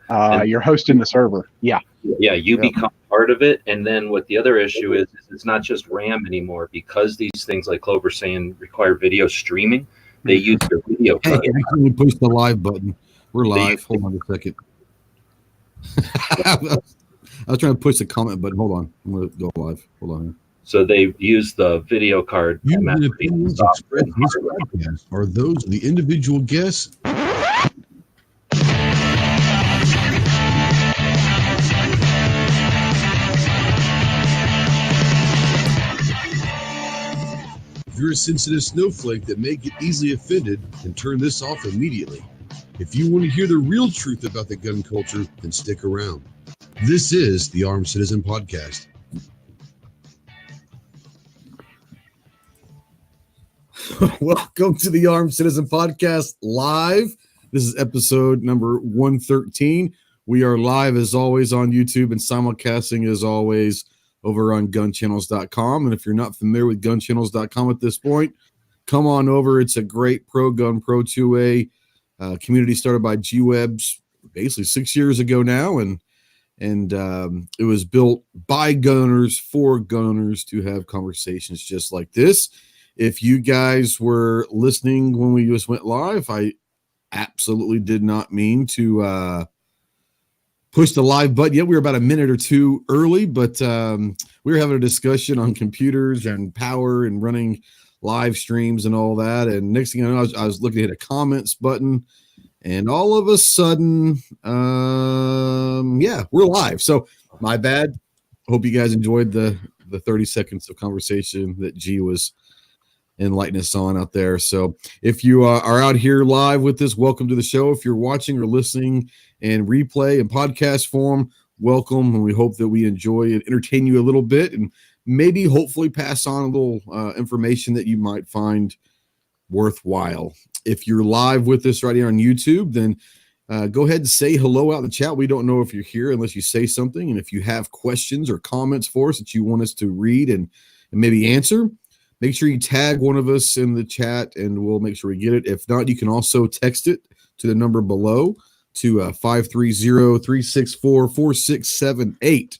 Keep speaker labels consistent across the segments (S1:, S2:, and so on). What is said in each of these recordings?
S1: You're hosting the server. Yeah.
S2: Yeah, you become part of it. And then what the other issue is it's not just RAM anymore, because these things, like Clover's saying, require video streaming. They use your video card.
S3: Hey, can we push the live button? We're live. Hold on a second. I was trying to push the comment button. Hold on. I'm going to go live. Hold on.
S2: So they use the video card.
S4: The opinions expressed in this podcast are those of the individual guests. If you're a sensitive snowflake that may get easily offended, then turn this off immediately. If you want to hear the real truth about the gun culture, then stick around. This is the Armed Citizen Podcast.
S3: Welcome to the Armed Citizen Podcast live. This is episode number 113. We are live as always on YouTube and simulcasting as always over on gunchannels.com. And if you're not familiar with gunchannels.com at this point, come on over. It's a great pro-gun, pro-2A community started by G-Webs basically 6 years ago now. And it was built by gunners for gunners to have conversations just like this. If you guys were listening when we just went live, I absolutely did not mean to push the live button yet. We were about a minute or two early, but we were having a discussion on computers and power and running live streams and all that. And next thing I know, I was looking at a comments button, and all of a sudden, we're live. So my bad. Hope you guys enjoyed the 30 seconds of conversation that G was enlightening us on out there. So if you are out here live with us, welcome to the show. If you're watching or listening in replay and podcast form, welcome. And we hope that we enjoy and entertain you a little bit, and maybe hopefully pass on a little information that you might find worthwhile. If you're live with us right here on YouTube, then go ahead and say hello out in the chat. We don't know if you're here unless you say something. And if you have questions or comments for us that you want us to read and maybe answer, make sure you tag one of us in the chat and we'll make sure we get it. If not, you can also text it to the number below to 530-364-4678.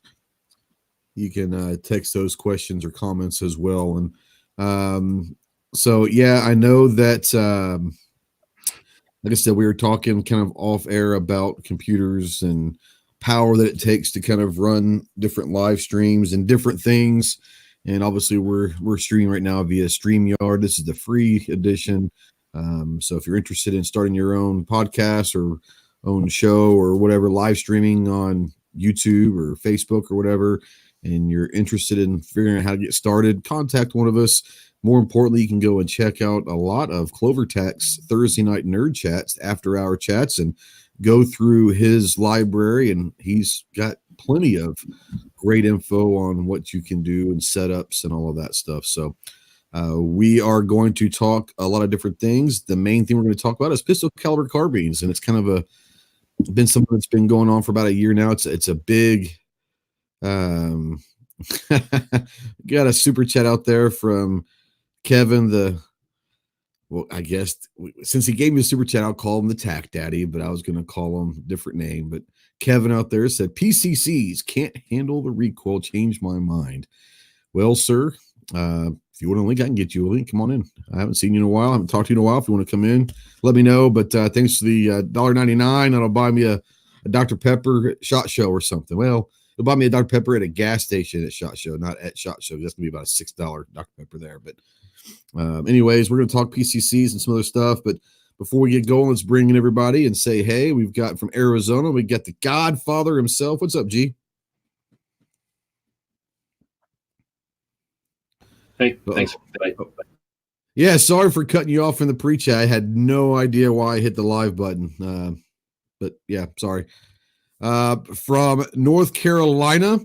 S3: You can text those questions or comments as well. And I know that, like I said, we were talking kind of off air about computers and power that it takes to kind of run different live streams and different things. And obviously we're streaming right now via StreamYard. This is the free edition. So if you're interested in starting your own podcast or own show or whatever, live streaming on YouTube or Facebook or whatever, and you're interested in figuring out how to get started, contact one of us. More importantly, you can go and check out a lot of Clover Tech's Thursday night nerd chats, after hour chats, and go through his library. And he's got plenty of great info on what you can do and setups and all of that stuff. So we are going to talk a lot of different things. The main thing we're going to talk about is pistol caliber carbines, and it's kind of been something that's been going on for about a year now. It's a big got a super chat out there from Kevin, I guess since he gave me a super chat, I'll call him the Tack Daddy, but I was going to call him a different name. But Kevin out there said, PCCs can't handle the recoil. Change my mind. Well, sir, if you want a link, I can get you a link. Come on in. I haven't seen you in a while. I haven't talked to you in a while. If you want to come in, let me know. But thanks to the $1.99, that'll buy me a Dr. Pepper SHOT Show or something. Well, it'll buy me a Dr. Pepper at a gas station at SHOT Show, not at SHOT Show. That's going to be about a $6 Dr. Pepper there. But anyways, we're going to talk PCCs and some other stuff. But before we get going, let's bring in everybody and say, hey, we've got from Arizona, we got the Godfather himself. What's up, G?
S2: Hey, thanks.
S3: Yeah, sorry for cutting you off in the pre-chat. I had no idea why I hit the live button. But yeah, sorry. From North Carolina,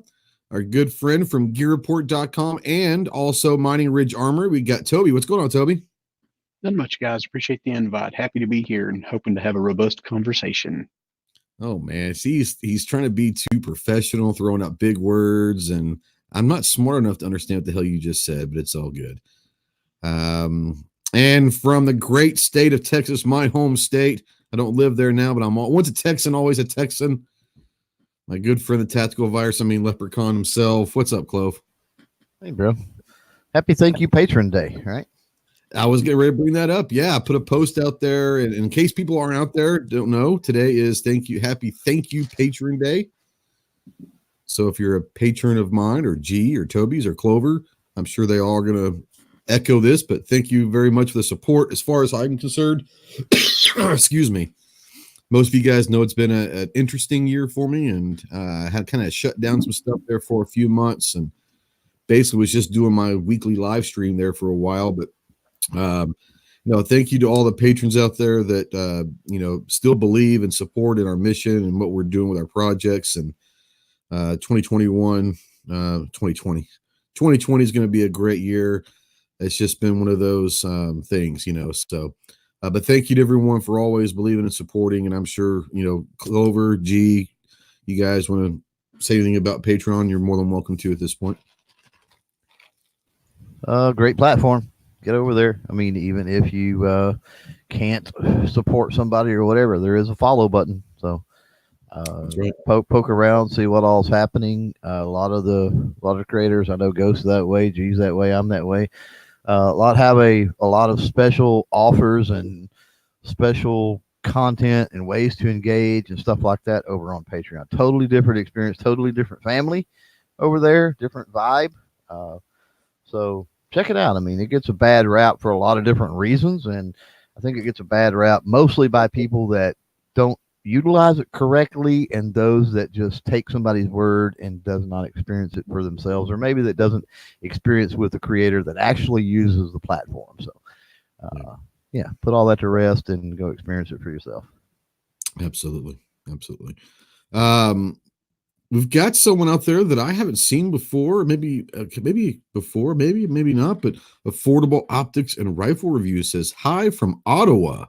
S3: our good friend from gearreport.com and also Mining Ridge Armor, we got Toby. What's going on, Toby?
S1: Not much, guys. Appreciate the invite. Happy to be here and hoping to have a robust conversation.
S3: Oh, man. See, he's trying to be too professional, throwing out big words, and I'm not smart enough to understand what the hell you just said, but it's all good. And from the great state of Texas, my home state, I don't live there now, but I'm once a Texan, always a Texan. My good friend, the Tactical Virus, Leprechaun himself. What's up, Clove?
S5: Hey, bro. Happy Thank You Patron Day, right?
S3: I was getting ready to bring that up. Yeah, I put a post out there, and in case people aren't out there, don't know, today is Happy Thank You Patron Day. So if you're a patron of mine or G or Toby's or Clover, I'm sure they all are going to echo this, but thank you very much for the support. As far as I'm concerned, excuse me, most of you guys know it's been an interesting year for me, and I had kind of shut down some stuff there for a few months, and basically was just doing my weekly live stream there for a while. But thank you to all the patrons out there that still believe and support in our mission and what we're doing with our projects. And 2020 is going to be a great year. It's just been one of those things, so but thank you to everyone for always believing and supporting. And I'm sure, Clover, G, you guys want to say anything about Patreon, you're more than welcome to at this point.
S5: Great platform. Get over there. Even if you can't support somebody or whatever, there is a follow button. So
S3: right.
S5: poke around, see what all's happening. A lot of creators, I know, Ghost that way, G's that way, I'm that way. A lot have a lot of special offers and special content and ways to engage and stuff like that over on Patreon. Totally different experience, totally different family over there, different vibe. So check it out. It gets a bad rap for a lot of different reasons, and I think it gets a bad rap mostly by people that don't utilize it correctly, and those that just take somebody's word and does not experience it for themselves, or maybe that doesn't experience with the creator that actually uses the platform. So put all that to rest and go experience it for yourself. Absolutely.
S3: We've got someone out there that I haven't seen before, maybe before, maybe not, but Affordable Optics and Rifle Review says hi from Ottawa.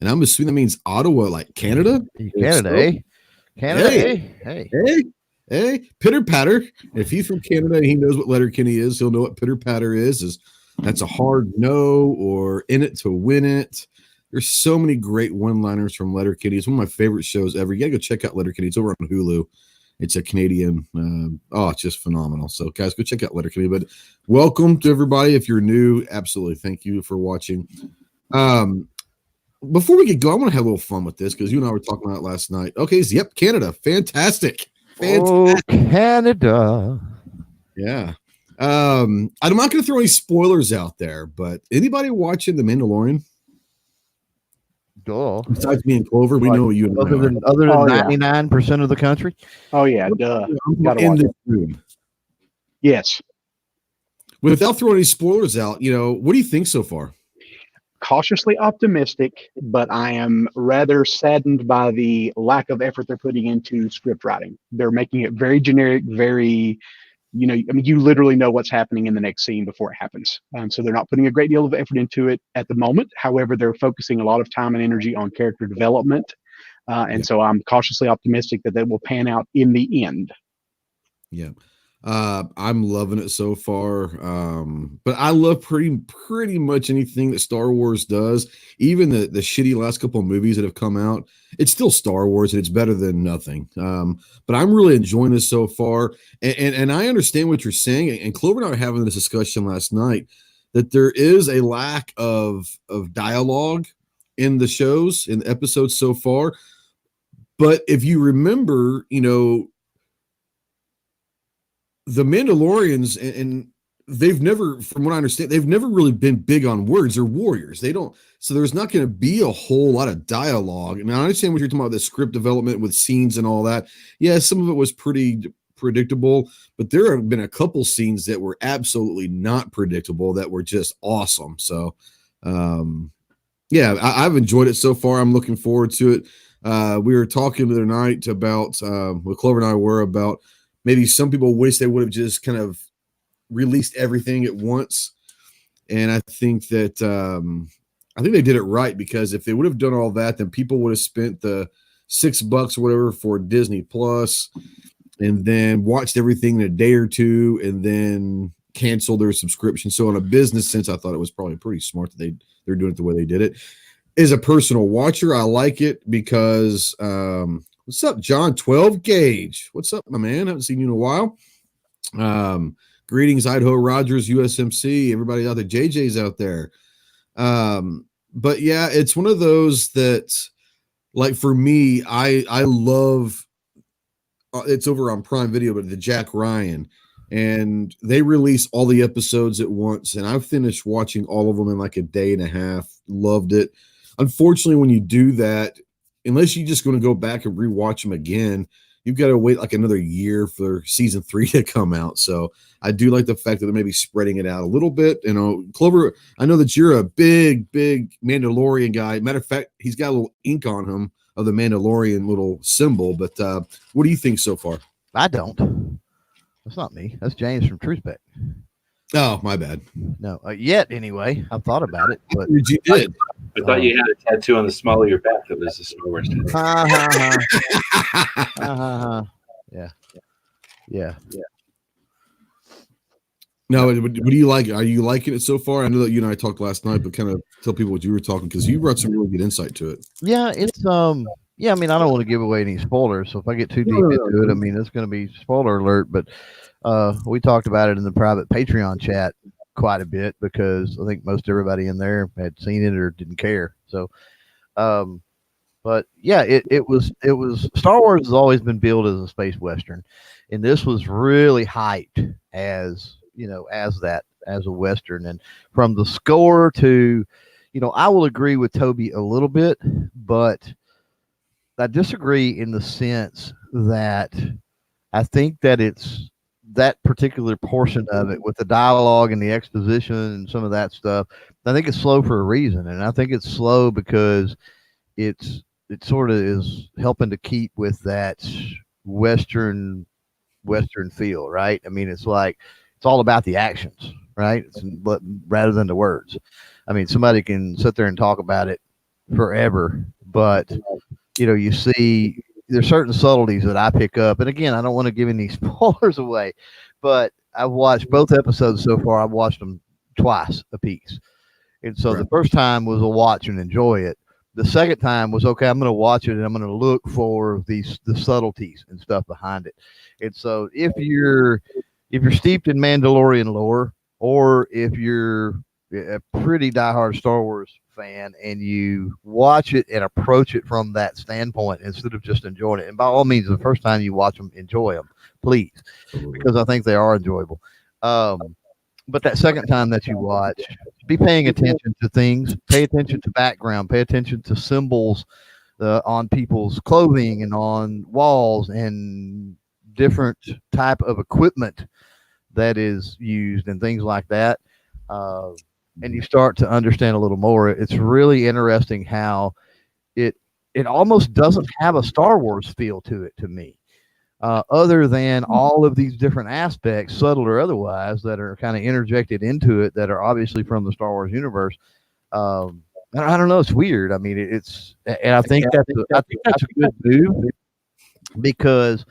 S3: And I'm assuming that means Ottawa, like Canada?
S5: Canada,
S3: Hey, pitter patter. If he's from Canada and he knows what Letterkenny is, he'll know what pitter patter is that's a hard no or in it to win it. There's so many great one-liners from Letterkenny. It's one of my favorite shows ever. You gotta go check out Letterkenny. It's over on Hulu. It's a Canadian. It's just phenomenal. So, guys, go check out Letterkenny. But welcome to everybody. If you're new, absolutely, thank you for watching. Before we get going, I want to have a little fun with this because you and I were talking about it last night. Okay, Canada, fantastic.
S5: Oh, Canada.
S3: Yeah. I'm not going to throw any spoilers out there, but anybody watching The Mandalorian?
S5: Duh.
S3: Besides me and Clover, we know you.
S5: Other than 99% of the country.
S1: Oh yeah, duh.
S3: In this room.
S1: Yes.
S3: Without throwing any spoilers out, what do you think so far?
S1: Cautiously optimistic, but I am rather saddened by the lack of effort they're putting into script writing. They're making it very generic, very, you literally know what's happening in the next scene before it happens. So they're not putting a great deal of effort into it at the moment. However, they're focusing a lot of time and energy on character development. So I'm cautiously optimistic that will pan out in the end.
S3: Yeah. I'm loving it so far. But I love pretty much anything that Star Wars does. Even the shitty last couple of movies that have come out, it's still Star Wars and it's better than nothing. But I'm really enjoying this so far. And I understand what you're saying. And Clover and I were having this discussion last night that there is a lack of dialogue in the shows, in the episodes so far. But if you remember, the Mandalorians, and they've never, from what I understand, they've never really been big on words. They're warriors. So there's not going to be a whole lot of dialogue. And I understand what you're talking about, the script development with scenes and all that. Yeah, some of it was pretty predictable, but there have been a couple scenes that were absolutely not predictable that were just awesome. So, I've enjoyed it so far. I'm looking forward to it. We were talking the other night about, what Clover and I were about, maybe some people wish they would have just kind of released everything at once. And I think that they did it right, because if they would have done all that, then people would have spent the $6 or whatever for Disney Plus and then watched everything in a day or two and then canceled their subscription. So in a business sense, I thought it was probably pretty smart that they're doing it the way they did it. as a personal watcher, I like it because what's up, John? 12 gauge. What's up, my man? Haven't seen you in a while. Greetings, Idaho Rogers, USMC, everybody out there. JJ's out there. But yeah, it's one of those that, like, for me, I love. It's over on Prime Video, but the Jack Ryan, and they release all the episodes at once, and I finished watching all of them in like a day and a half. Loved it. Unfortunately, when you do that, unless you're just going to go back and rewatch them again, you've got to wait like another year for season 3 to come out. So I do like the fact that they're maybe spreading it out a little bit. You know, Clover, I know that you're a big Mandalorian guy. Matter of fact, he's got a little ink on him of the Mandalorian little symbol. But what do you think so far?
S5: I don't. That's not me. That's James from Truthback.
S3: Oh, my bad.
S5: No, yet anyway. I've thought about it, but
S3: You did.
S2: I thought you had a tattoo on the small of your back that was a Star Wars tattoo.
S5: Yeah.
S3: No, what do you like? Are you liking it so far? I know that you and I talked last night, but kind of tell people what you were talking, because you brought some really good insight to it.
S5: Yeah, it's yeah, I mean, I don't want to give away any spoilers, so if I get too deep into it, I mean, it's going to be spoiler alert, but we talked about it in the private Patreon chat quite a bit, because I think most everybody in there had seen it or didn't care. So but yeah, it was Star Wars has always been billed as a space western, and this was really hyped as, you know, as a western. And from the score to, you know, I will agree with Toby a little bit, but I disagree in the sense that I think that it's that particular portion of it with the dialogue and the exposition and some of that stuff. I think it's slow for a reason, and I think it's slow because it sort of is helping to keep with that western feel, right? I mean, it's like it's all about the actions, right? But rather than the words. I mean, somebody can sit there and talk about it forever, but you know, you see there's certain subtleties that I pick up. And again, I don't want to give any spoilers away, but I've watched both episodes so far. I've watched them twice a piece. And so the first time was a watch and enjoy it. The second time was, okay, I'm going to watch it and I'm going to look for the subtleties and stuff behind it. And so if you're steeped in Mandalorian lore, or if you're a pretty diehard Star Wars fan and you watch it and approach it from that standpoint instead of just enjoying it, and by all means, the first time you watch them, enjoy them, please, because I think they are enjoyable. But that second time that you watch, be paying attention to things, pay attention to background, pay attention to symbols on people's clothing and on walls and different type of equipment that is used and things like that. And you start to understand a little more. It's really interesting how it almost doesn't have a Star Wars feel to it to me, other than all of these different aspects, subtle or otherwise, that are kind of interjected into it that are obviously from the Star Wars universe. I don't know. It's weird. I mean, and I think that's a good move, because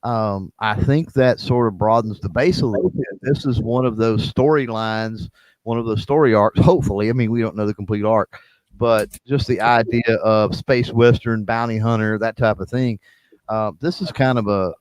S5: I think that sort of broadens the base a little bit. This is one of those storylines, one of those story arcs, hopefully. I mean, we don't know the complete arc, but just the idea of space western, bounty hunter, that type of thing. This is kind of a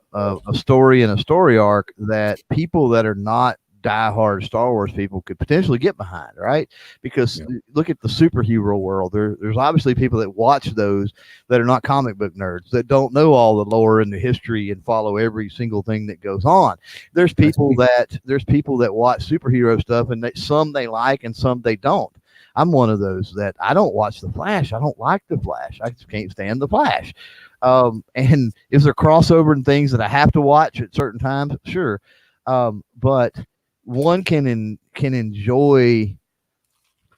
S5: story and a story arc that people that are not diehard Star Wars people could potentially get behind, right? Because look at the superhero world. There's obviously people that watch those that are not comic book nerds, that don't know all the lore and the history and follow every single thing that goes on. There's people that watch superhero stuff, and some they like and some they don't. I'm one of those that I don't watch the Flash. I don't like the Flash. I just can't stand the Flash. And is there crossover and things that I have to watch at certain times? Sure. But one can enjoy,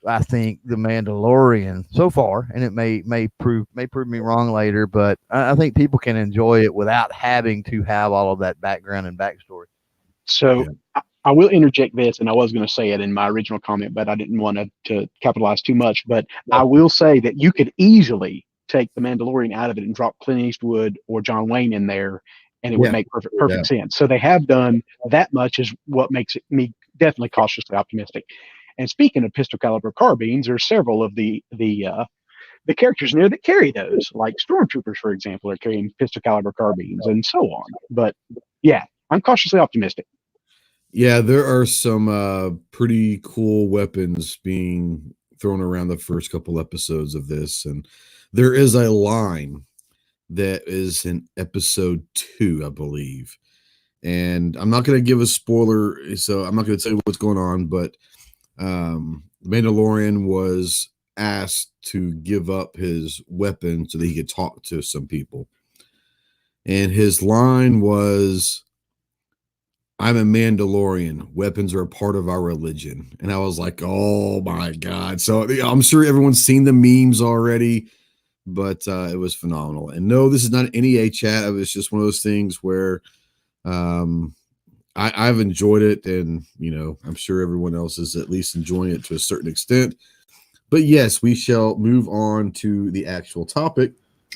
S5: I think, The Mandalorian so far, and it may prove me wrong later, but I think people can enjoy it without having to have all of that background and backstory.
S1: So I will interject this, and I was going to say it in my original comment, but I didn't want to capitalize too much. But I will say that you could easily take The Mandalorian out of it and drop Clint Eastwood or John Wayne in there, and it would make perfect sense. So they have done that much, is what makes me definitely cautiously optimistic. And speaking of pistol caliber carbines, there's several of the the characters in there that carry those, like stormtroopers, for example, are carrying pistol caliber carbines and so on. But yeah, I'm cautiously optimistic.
S3: Yeah, there are some pretty cool weapons being thrown around the first couple episodes of this, and there is a line that is in episode 2, I believe. And I'm not going to give a spoiler, so I'm not going to tell you what's going on, but Mandalorian was asked to give up his weapon so that he could talk to some people. And his line was, "I'm a Mandalorian. Weapons are a part of our religion." And I was like, oh my God. So I'm sure everyone's seen the memes already, but it was phenomenal. And no, this is not an NEA chat. It was just one of those things where I've enjoyed it. And, I'm sure everyone else is at least enjoying it to a certain extent. But yes, we shall move on to the actual topic.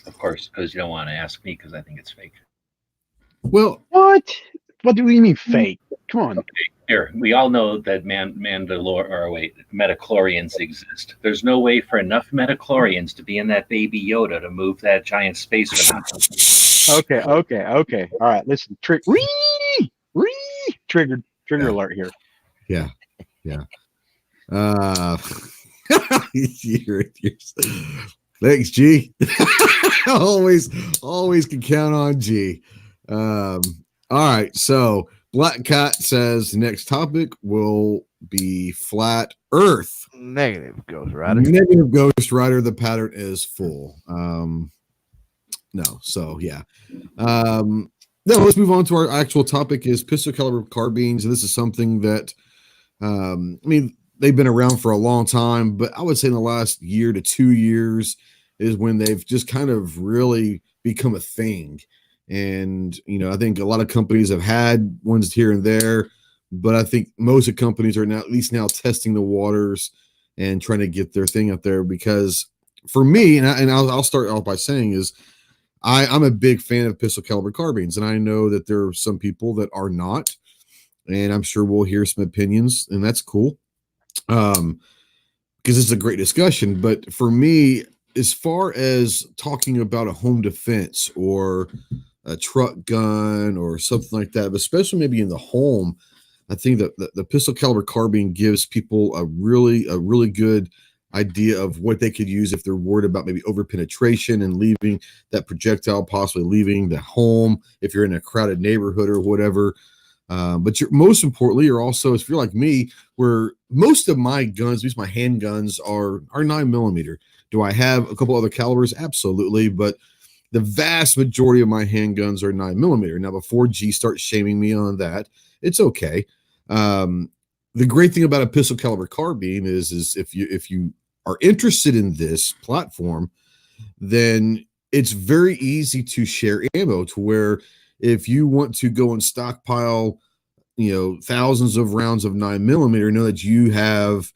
S2: Of course, because you don't want to ask me because I think it's fake.
S3: Well,
S1: what do we mean fake? Come on.
S2: Okay, here, we all know that metachlorians exist. There's no way for enough metachlorians to be in that baby Yoda to move that giant space without.
S1: Okay. All right, listen. Trigger alert here.
S3: Yeah. Thanks, G. always can count on G. All right, so Black Cat says the next topic will be flat Earth.
S5: Negative Ghost Rider.
S3: Negative Ghost Rider. The pattern is full. No, so yeah. No, let's move on to our actual topic is pistol caliber carbines, and this is something that they've been around for a long time, but I would say in the last year to 2 years is when they've just kind of really become a thing. And, I think a lot of companies have had ones here and there, but I think most of the companies are now at least testing the waters and trying to get their thing out there. Because for me, and I'll start off by saying is I'm a big fan of pistol caliber carbines, and I know that there are some people that are not, and I'm sure we'll hear some opinions, and that's cool. Because it's a great discussion. But for me, as far as talking about a home defense or a truck gun or something like that, but especially maybe in the home, I think that the pistol caliber carbine gives people a really good idea of what they could use if they're worried about maybe over penetration and leaving that projectile, possibly leaving the home if you're in a crowded neighborhood or whatever. But most importantly, you're also, if you're like me, where most of my guns, at least my handguns, are 9mm. Do I have a couple other calibers? Absolutely, but the vast majority of my handguns are 9mm. Now, before G starts shaming me on that, it's okay. The great thing about a pistol caliber carbine is if you are interested in this platform, then it's very easy to share ammo to where if you want to go and stockpile, thousands of rounds of 9mm, know that you have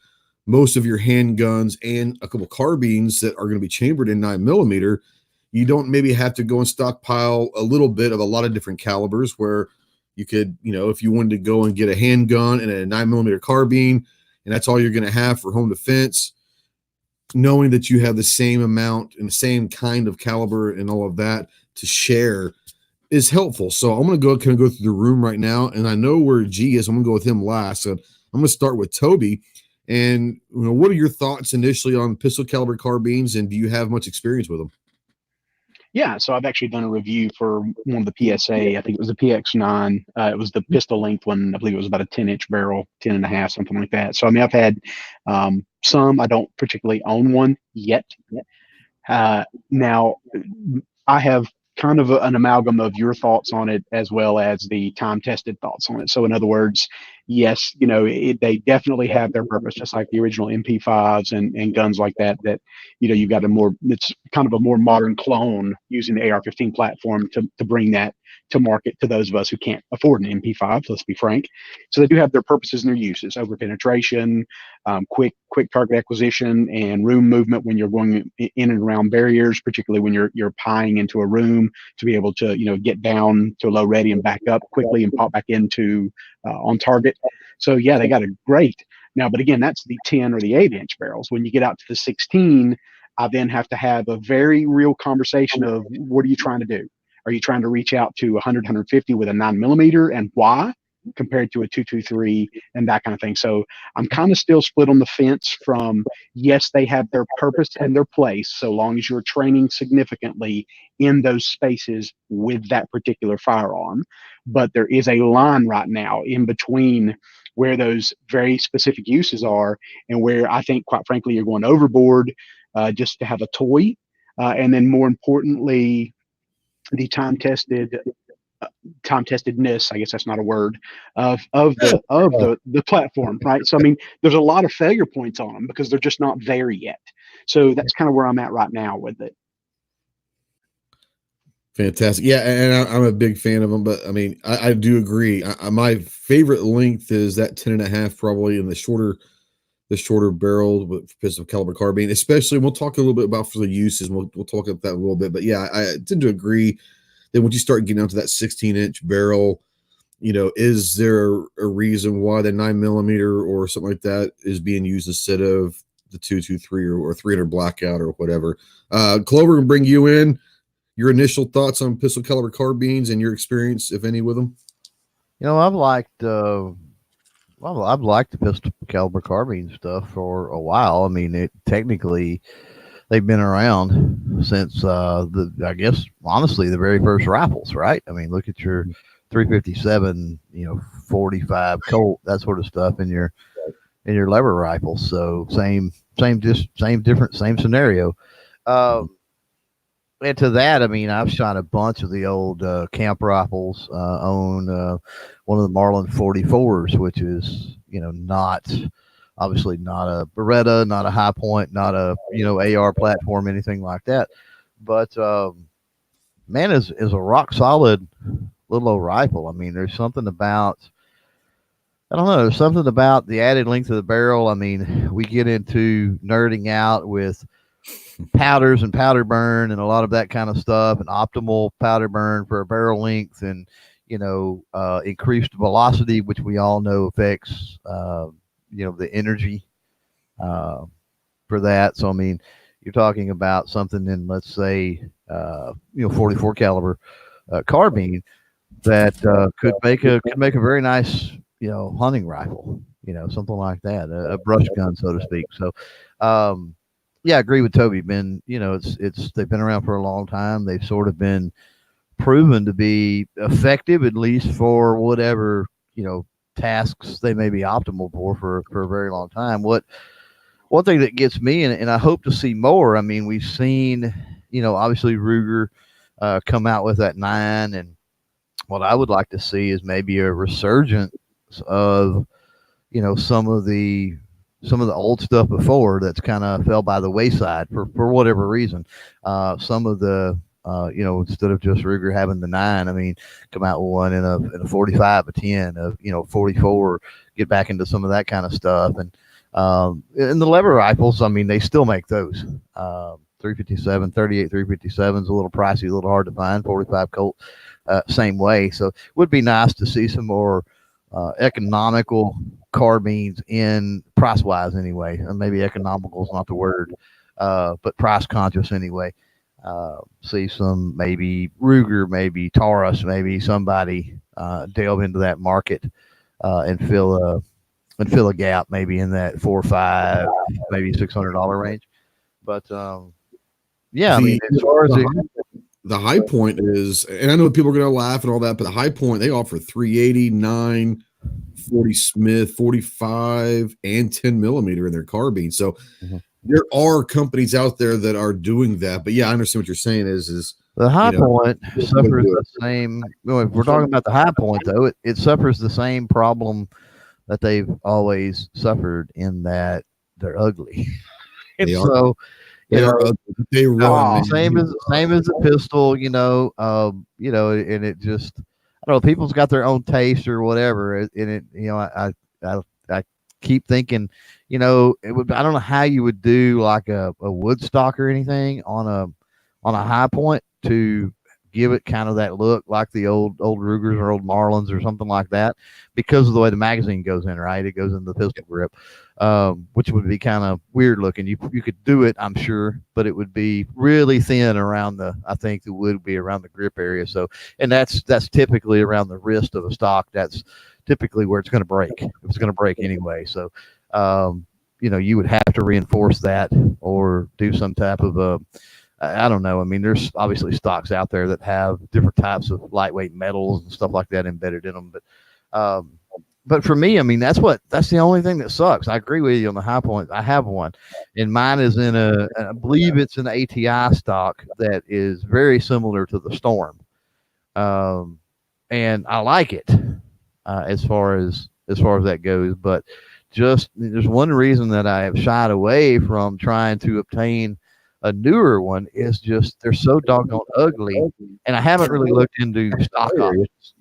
S3: most of your handguns and a couple carbines that are going to be chambered in 9mm. You don't maybe have to go and stockpile a little bit of a lot of different calibers where you could, if you wanted to go and get a handgun and a 9mm carbine, and that's all you're going to have for home defense, knowing that you have the same amount and the same kind of caliber and all of that to share is helpful. So I'm going to go through the room right now, and I know where G is. I'm going to go with him last. So I'm going to start with Toby. And what are your thoughts initially on pistol caliber carbines, and do you have much experience with them?
S1: Yeah, so I've actually done a review for one of the PSA. I think it was the PX9. It was the pistol length one. I believe it was about a 10-inch barrel, 10 and a half, something like that. So, I've had some. I don't particularly own one yet. Now, I have kind of an amalgam of your thoughts on it as well as the time-tested thoughts on it. So, in other words, yes, they definitely have their purpose, just like the original MP5s and guns like that, you've got it's kind of a more modern clone using the AR-15 platform to bring that to market to those of us who can't afford an MP5, let's be frank. So they do have their purposes and their uses: over penetration, quick target acquisition, and room movement when you're going in and around barriers, particularly when you're pieing into a room to be able to get down to low ready and back up quickly and pop back into on target. So yeah, they got a great. Now, but again, that's the 10 or the 8-inch barrels. When you get out to the 16, I then have to have a very real conversation of what are you trying to do? Are you trying to reach out to 100, 150 with a 9mm, and why, compared to a 223 and that kind of thing? So I'm kind of still split on the fence from, yes, they have their purpose and their place so long as you're training significantly in those spaces with that particular firearm. But there is a line right now in between where those very specific uses are and where I think, quite frankly, you're going overboard just to have a toy. And then more importantly, the time testedness, I guess that's not a word, of the platform, right? So I mean, there's a lot of failure points on them because they're just not there yet. So that's kind of where I'm at right now with it.
S3: Fantastic. Yeah, and I'm a big fan of them, but I mean, I do agree. My favorite length is that 10.5, probably, in the shorter barrel with pistol caliber carbine, especially. We'll talk a little bit about for the uses. We'll talk about that a little bit, but yeah, I tend to agree that once you start getting down to that 16-inch barrel, is there a reason why the 9mm or something like that is being used instead of the 223 or 300 blackout or whatever? Clover, will bring you in. Your initial thoughts on pistol caliber carbines and your experience, if any, with them?
S5: I've liked the pistol caliber carbine stuff for a while. I mean, they've been around since I guess honestly the very first rifles, right? I mean, look at your 357, 45 Colt, that sort of stuff in your lever rifles. So same scenario. And to that, I mean, I've shot a bunch of the old camp rifles. Own one of the Marlin 44s, which is obviously not a Beretta, not a high point, not a AR platform, anything like that. But man, is a rock solid little old rifle. I mean, there's something about, I don't know, there's something about the added length of the barrel. I mean, we get into nerding out with powders and powder burn and a lot of that kind of stuff, and optimal powder burn for a barrel length, and increased velocity, which we all know affects the energy for that. So I mean, you're talking about something in, let's say 44 caliber carbine that could make a very nice hunting rifle, something like that, a brush gun, so to speak. So yeah, I agree with Toby. They've been around for a long time. They've sort of been proven to be effective, at least for whatever tasks they may be optimal for a very long time. One thing that gets me, and I hope to see more. I mean, we've seen obviously Ruger come out with that 9, and what I would like to see is maybe a resurgence of some of the old stuff before that's kind of fell by the wayside for whatever reason. Some of the, instead of just Ruger having the 9, I mean, come out with one in a 45, a 10, 44, get back into some of that kind of stuff. And the lever rifles, I mean, they still make those. 357, 38 357s, a little pricey, a little hard to find. 45 Colt, same way. So it would be nice to see some more economical carbines, in price wise anyway. Maybe economical is not the word, but price conscious anyway. See some, maybe Ruger, maybe Taurus, maybe somebody delve into that market and fill a gap, maybe in that $400 or $500, maybe $600 range. But yeah, I mean, as far as
S3: the high point is, and I know people are going to laugh and all that, but the high point, they offer 380, 9, 40 Smith, 45, and 10mm in their carbine. So there are companies out there that are doing that. But yeah, I understand what you're saying is
S5: the high point suffers the same. If we're talking about the high point, though, it suffers the same problem that they've always suffered, in that they're ugly.
S3: They are.
S5: So
S3: they run
S5: same as a pistol, and it just, I don't know, people's got their own taste or whatever. And it, I keep thinking, it would, I don't know how you would do like a wood stock or anything on a high point to give it kind of that look like the old Rugers or old Marlins or something like that, because of the way the magazine goes in, right? It goes in the pistol grip, which would be kind of weird looking. You could do it, I'm sure, but it would be really thin around I think the wood would be around the grip area. So, and that's typically around the wrist of a stock. That's typically where it's going to break. It's going to break anyway. So, you would have to reinforce that or do some type of I don't know. I mean, there's obviously stocks out there that have different types of lightweight metals and stuff like that embedded in them. But for me, I mean, that's the only thing that sucks. I agree with you on the high point. I have one, and mine is I believe it's an ATI stock that is very similar to the Storm. And I like it as far as that goes, but just there's one reason that I have shied away from trying to obtain a newer one is just they're so doggone ugly, and I haven't really looked into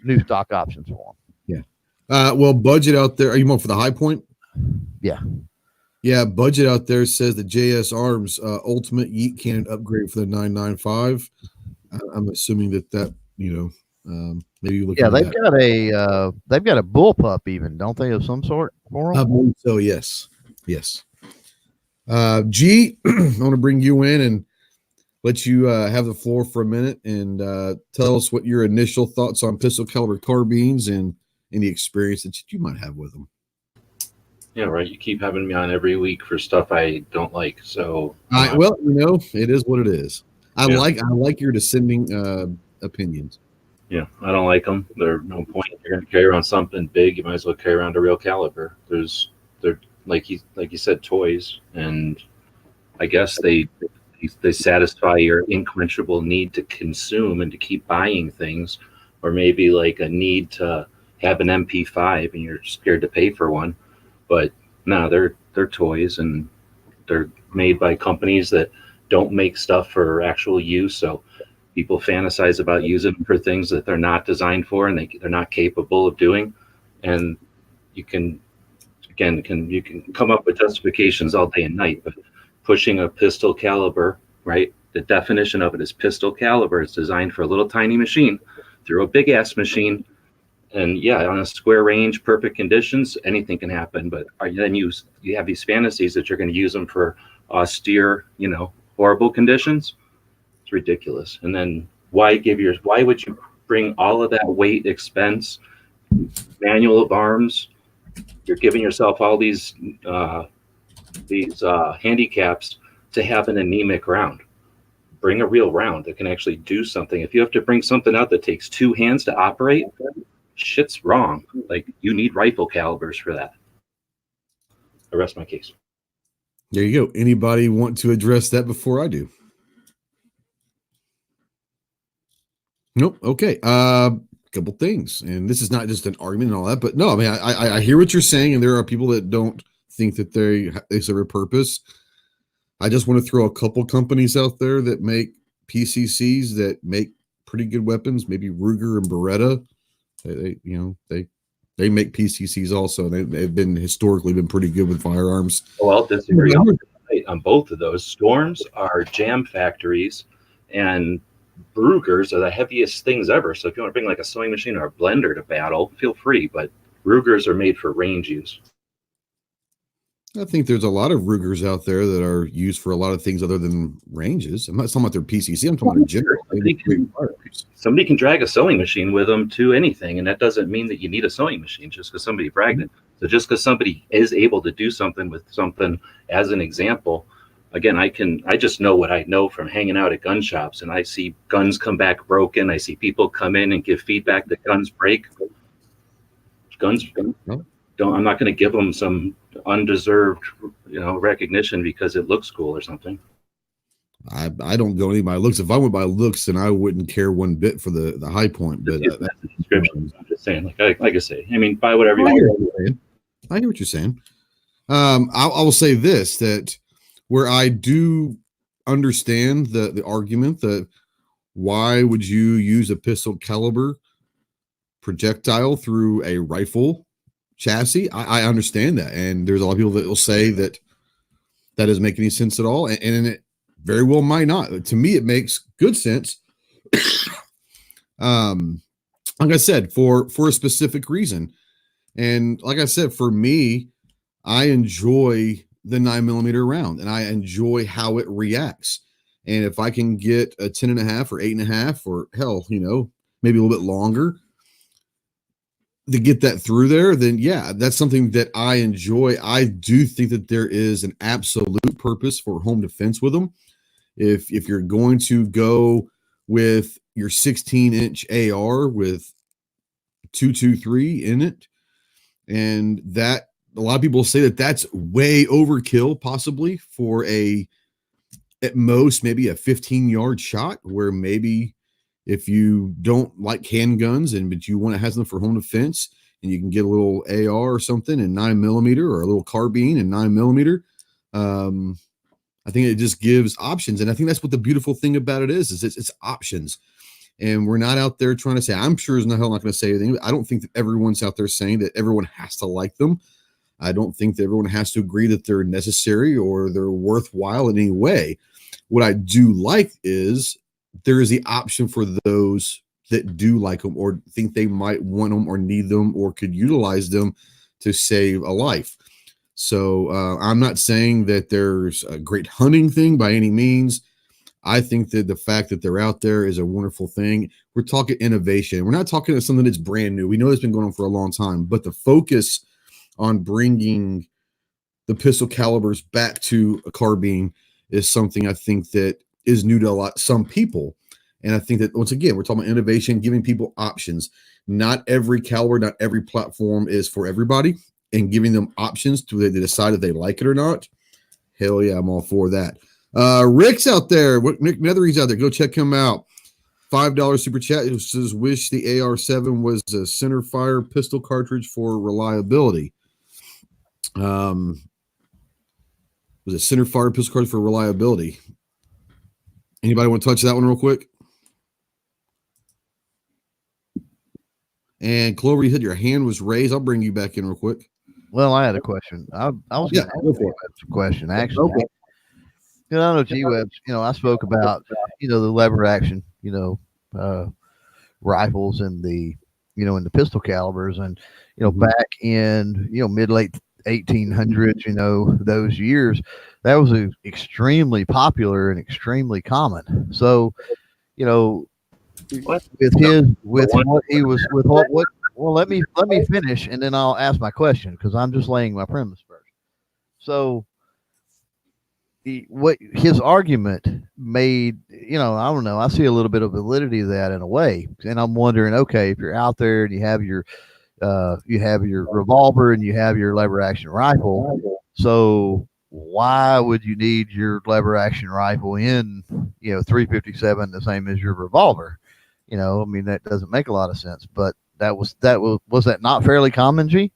S5: new stock options for them.
S3: Yeah. Well, budget out there. Are you more for the high point?
S5: Yeah.
S3: Yeah. Budget out there says the JS Arms Ultimate Yeet Cannon upgrade for the 995. I'm assuming that maybe you look.
S5: Yeah, they've got a bullpup even, don't they, of some sort for them?
S3: I believe so. Yes. G, I want to bring you in and let you have the floor for a minute and tell us what your initial thoughts on pistol caliber carbines and any experience that you might have with them.
S2: Yeah, right. You keep having me on every week for stuff I don't like. So,
S3: well, it is what it is. I like your dissenting opinions.
S2: Yeah, I don't like them. There's no point. You're going to carry around something big. You might as well carry around a real caliber. They're like you said, toys, and I guess they satisfy your inquenchable need to consume and to keep buying things, or maybe like a need to have an MP5 and you're scared to pay for one. But no, they're toys, and they're made by companies that don't make stuff for actual use. So people fantasize about using them for things that they're not designed for and they're not capable of doing. And you can come up with justifications all day and night, but pushing a pistol caliber, right? The definition of it is pistol caliber. It's designed for a little tiny machine through a big ass machine. And yeah, on a square range, perfect conditions, anything can happen. But then you have these fantasies that you're going to use them for austere, horrible conditions. It's ridiculous. And then why would you bring all of that weight, expense, manual of arms? You're giving yourself all these handicaps to have an anemic round. Bring a real round that can actually do something. If you have to bring something out that takes two hands to operate, shit's wrong. Like, you need rifle calibers for that. I rest my case.
S3: There you go. Anybody want to address that before I do? Nope. Okay. Couple things, and this is not just an argument and all that, but no, I mean, I hear what you're saying, and there are people that don't think that they serve a purpose. I just want to throw a couple companies out there that make PCCs that make pretty good weapons. Maybe Ruger and Beretta. They make PCCs also. They've been historically pretty good with firearms.
S2: Well, I'll disagree on both of those. Storms are jam factories, and Rugers are the heaviest things ever. So if you want to bring like a sewing machine or a blender to battle, feel free. But Rugers are made for range use.
S3: I think there's a lot of Rugers out there that are used for a lot of things other than ranges. I'm not talking about their PCC. I'm talking about in general.
S2: Somebody can drag a sewing machine with them to anything, and that doesn't mean that you need a sewing machine just because somebody bragged it. So just because somebody is able to do something with something, as an example, again, I just know what I know from hanging out at gun shops, and I see guns come back broken. I see people come in and give feedback that guns break. I'm not going to give them some undeserved, recognition because it looks cool or something.
S3: I don't go any by looks. If I went by looks, then I wouldn't care one bit for the high point. But
S2: that's the description. I'm just saying, like I say, I mean, buy whatever you want.
S3: I hear what you're saying. I will say this, that where I do understand the argument that why would you use a pistol caliber projectile through a rifle chassis? I understand that, and there's a lot of people that will say that doesn't make any sense at all, and it very well might not. To me, it makes good sense Like I said, for a specific reason. And like I said, for me, I enjoy the 9mm round and I enjoy how it reacts. And if I can get a 10.5 or 8.5 or hell, maybe a little bit longer to get that through there, then yeah, that's something that I enjoy. I do think that there is an absolute purpose for home defense with them. If you're going to go with your 16-inch AR with 223 in it, and that a lot of people say that that's way overkill, possibly for at most maybe a 15-yard shot, where maybe if you don't like handguns but you want to have them for home defense, and you can get a little AR or something in 9mm or a little carbine in 9mm. I think it just gives options. And I think that's what the beautiful thing about it is it's options. And we're not out there trying to say, I'm sure as no hell not going to say anything. I don't think that everyone's out there saying that everyone has to like them. I don't think that everyone has to agree that they're necessary or they're worthwhile in any way. What I do like is there is the option for those that do like them or think they might want them or need them or could utilize them to save a life. So I'm not saying that there's a great hunting thing by any means. I think that the fact that they're out there is a wonderful thing. We're talking innovation. We're not talking about something that's brand new. We know it's been going on for a long time, but the focus on bringing the pistol calibers back to a carbine is something I think that is new to some people. And I think that, once again, we're talking about innovation, giving people options. Not every caliber, not every platform is for everybody, and giving them options to decide if they like it or not. Hell yeah, I'm all for that. Rick's out there. Nick Nethery's out there. Go check him out. $5 super chat. It says, wish the AR-7 was a center fire pistol cartridge for reliability. Was a center fire pistol cartridge for reliability. Anybody want to touch that one real quick? And Clover, you said your hand was raised. I'll bring you back in real quick.
S5: Well, I had a question. I was going to ask a question, actually.
S3: Okay.
S5: I know G-Webs, I spoke about, the lever action, rifles and the, and the pistol calibers. And, back in, mid-late 1800s, those years, that was extremely popular and extremely common. So, well, let me finish and then I'll ask my question, because I'm just laying my premise first. So what his argument made, I don't know, I see a little bit of validity to that in a way. And I'm wondering, okay, if you're out there and you have your revolver and you have your lever action rifle, so why would you need your lever action rifle in, 357 the same as your revolver? That doesn't make a lot of sense. But was that not fairly common, G?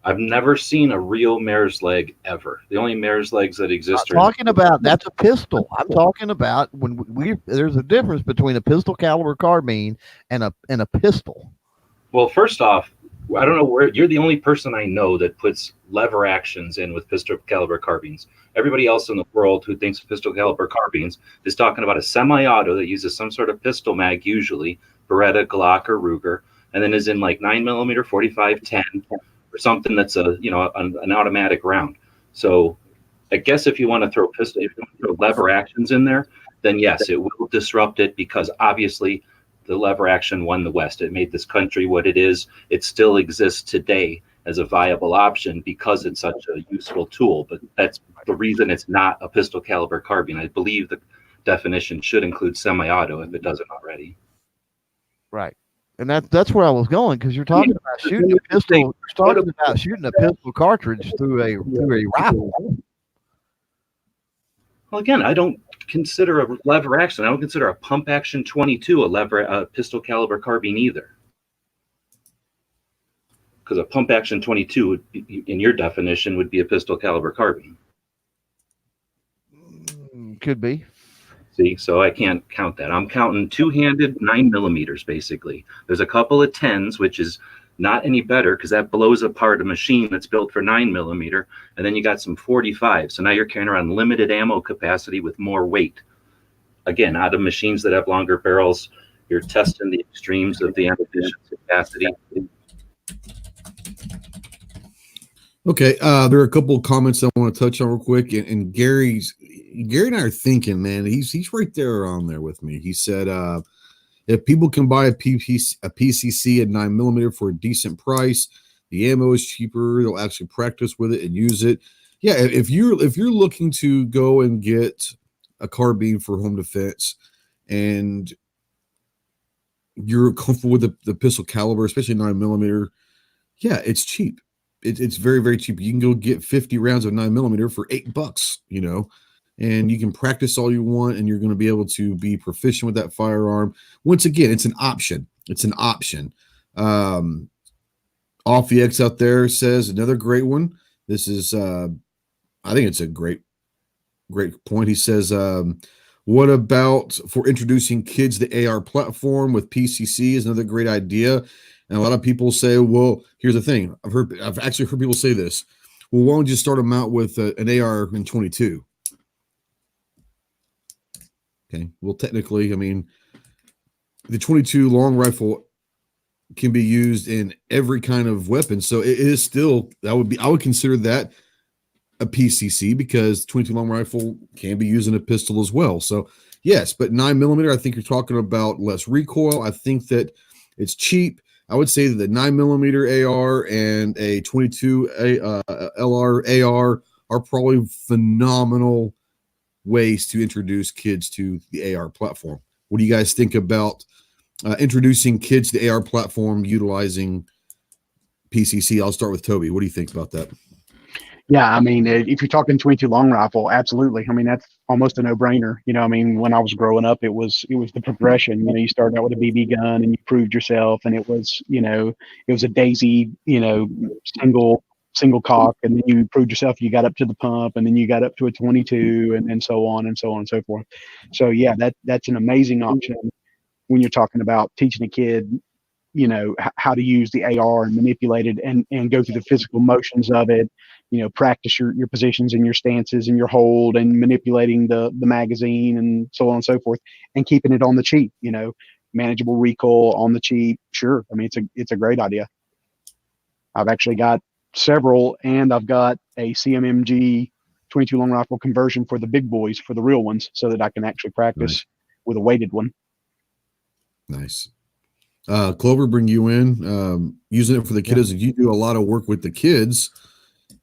S2: I've never seen a real mare's leg ever. The only mare's legs that exist
S5: are talking about that's a pistol. I'm talking about when there's a difference between a pistol caliber carbine and a pistol.
S2: Well, first off, I don't know where you're the only person I know that puts lever actions in with pistol caliber carbines. Everybody else in the world who thinks pistol caliber carbines is talking about a semi-auto that uses some sort of pistol mag, usually Beretta, Glock, or Ruger, and then is in like 9mm, 45, 10, or something that's an automatic round. So I guess if you want to throw lever actions in there, then yes, it will disrupt it, because obviously the lever action won the West. It made this country what it is. It still exists today as a viable option because it's such a useful tool. But that's the reason it's not a pistol caliber carbine. I believe the definition should include semi-auto if it doesn't already.
S5: Right. And that's where I was going, because you're talking about shooting a pistol. You're talking about shooting a pistol cartridge through a rifle.
S2: Well, again, I don't consider a lever action. I don't consider a pump action 22 a pistol caliber carbine either. Because a pump action 22 would be, in your definition, would be a pistol caliber carbine.
S5: Could be.
S2: See, so I can't count that. I'm counting two-handed 9mm basically. There's a couple of 10s, which is not any better because that blows apart a machine that's built for 9mm, and then you got some 45. So now you're carrying around limited ammo capacity with more weight. Again, out of machines that have longer barrels, you're testing the extremes of the ammunition capacity.
S3: Okay, there are a couple of comments I want to touch on real quick, and Gary and I are thinking, man, he's right there on there with me. He said, if people can buy a PCC at 9mm for a decent price, the ammo is cheaper. They'll actually practice with it and use it. Yeah, if you're looking to go and get a carbine for home defense, and you're comfortable with the pistol caliber, especially 9mm, yeah, it's cheap. It's very, very cheap. You can go get 50 rounds of 9mm for $8, and you can practice all you want, and you're going to be able to be proficient with that firearm. Once again, it's an option. Off the X out there says another great one. This is, I think it's a great point. He says, what about for introducing kids the AR platform with PCC is another great idea. And a lot of people say, well, here's the thing. I've actually heard people say this. Well, why don't you start them out with an AR in 22? Okay. Well, technically, I mean, the 22 long rifle can be used in every kind of weapon. So it is still, I would consider that a PCC, because 22 long rifle can be used in a pistol as well. So yes, but 9mm, I think you're talking about less recoil. I think that it's cheap. I would say that the 9mm AR and a 22 LR AR are probably phenomenal ways to introduce kids to the AR platform. What do you guys think about introducing kids to the AR platform utilizing PCC? I'll start with Toby. What do you think about that?
S1: Yeah, I mean, if you're talking 22 long rifle, absolutely. I mean, that's almost a no-brainer. I mean, when I was growing up, it was the progression. You started out with a BB gun and you proved yourself, and it was a daisy, single cock, and then you proved yourself. You got up to the pump, and then you got up to a 22, and so on and so on and so forth. So yeah, that's an amazing option when you're talking about teaching a kid, how to use the AR and manipulate it and go through the physical motions of it. Practice your positions and your stances and your hold and manipulating the magazine and so on and so forth, and keeping it on the cheap, manageable recoil on the cheap. Sure. I mean, it's a great idea. I've actually got several, and I've got a CMMG 22 long rifle conversion for the big boys, for the real ones, so that I can actually practice with a weighted one.
S3: Nice. Clover, bring you in, using it for the kiddos. You do a lot of work with the kids.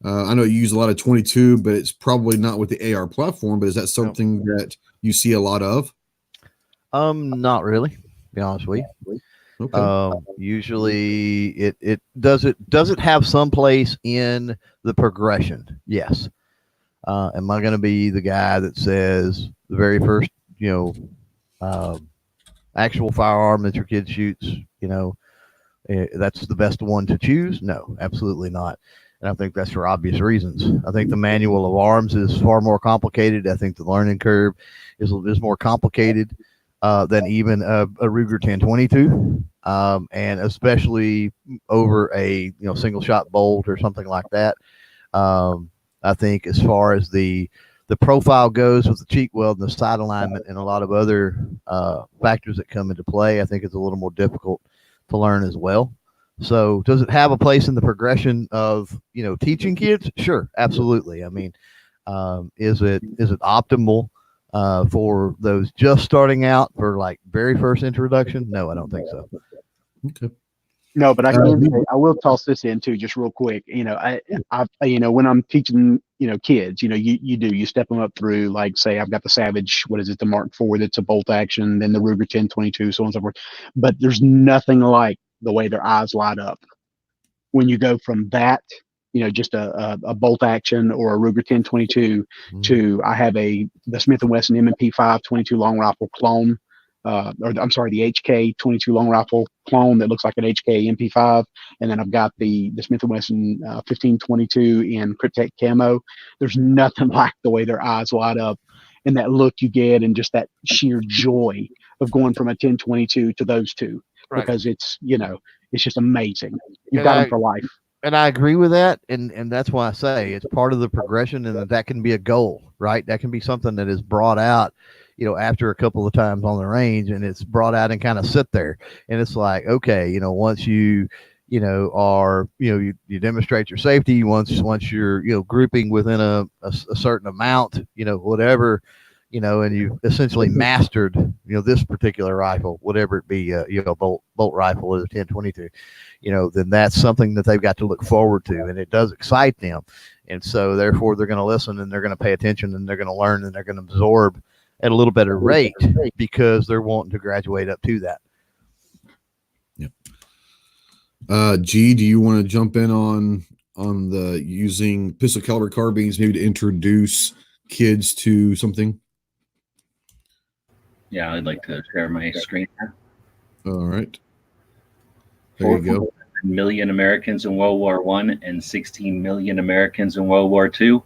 S3: I know you use a lot of 22, but it's probably not with the AR platform. But is that something that you see a lot of?
S5: Not really, to be honest with you. Okay. Usually it does it have some place in the progression? Yes. Am I going to be the guy that says the very first, actual firearm that your kid shoots, that's the best one to choose? No, absolutely not. And I think that's for obvious reasons. I think the manual of arms is far more complicated. I think the learning curve is more complicated than even a Ruger 1022, and especially over a single shot bolt or something like that. I think as far as the profile goes with the cheek weld and the sight alignment and a lot of other factors that come into play, I think it's a little more difficult to learn as well. So does it have a place in the progression of, teaching kids? Sure. Absolutely. I mean, is it optimal for those just starting out for like very first introduction? No, I don't think so.
S3: Okay.
S1: No, but I will toss this in too, just real quick. I when I'm teaching, kids, you step them up through, like, say, I've got the Savage, what is it, the Mark IV, that's a bolt action, then the Ruger 1022, so on and so forth. But there's nothing like the way their eyes light up when you go from that, just a bolt action or a Ruger 1022 to I have the Smith & Wesson M&P 5 22 long rifle clone, the HK 22 long rifle clone that looks like an HK MP5, and then I've got the Smith & Wesson 1522 in Cryptek camo. There's nothing like the way their eyes light up and that look you get, and just that sheer joy of going from a 1022 to those two. Right. Because it's just amazing. You've got them for life.
S5: And I agree with that, and that's why I say it's part of the progression, and that can be a goal, right? That can be something that is brought out, after a couple of times on the range, and it's brought out and kind of sit there. And it's like, okay, once you you demonstrate your safety, once you're, grouping within a certain amount, whatever, and you've essentially mastered, this particular rifle, whatever it be, bolt rifle or the 10-22, then that's something that they've got to look forward to, and it does excite them. And so therefore they're going to listen, and they're going to pay attention, and they're going to learn, and they're going to absorb at a little better rate because they're wanting to graduate up to that.
S3: Yep. G, do you want to jump in on the using pistol caliber carbines maybe to introduce kids to something?
S2: Yeah, I'd like to share my screen here.
S3: All right. There you go.
S2: 4 million Americans in World War I and 16 million Americans in World War II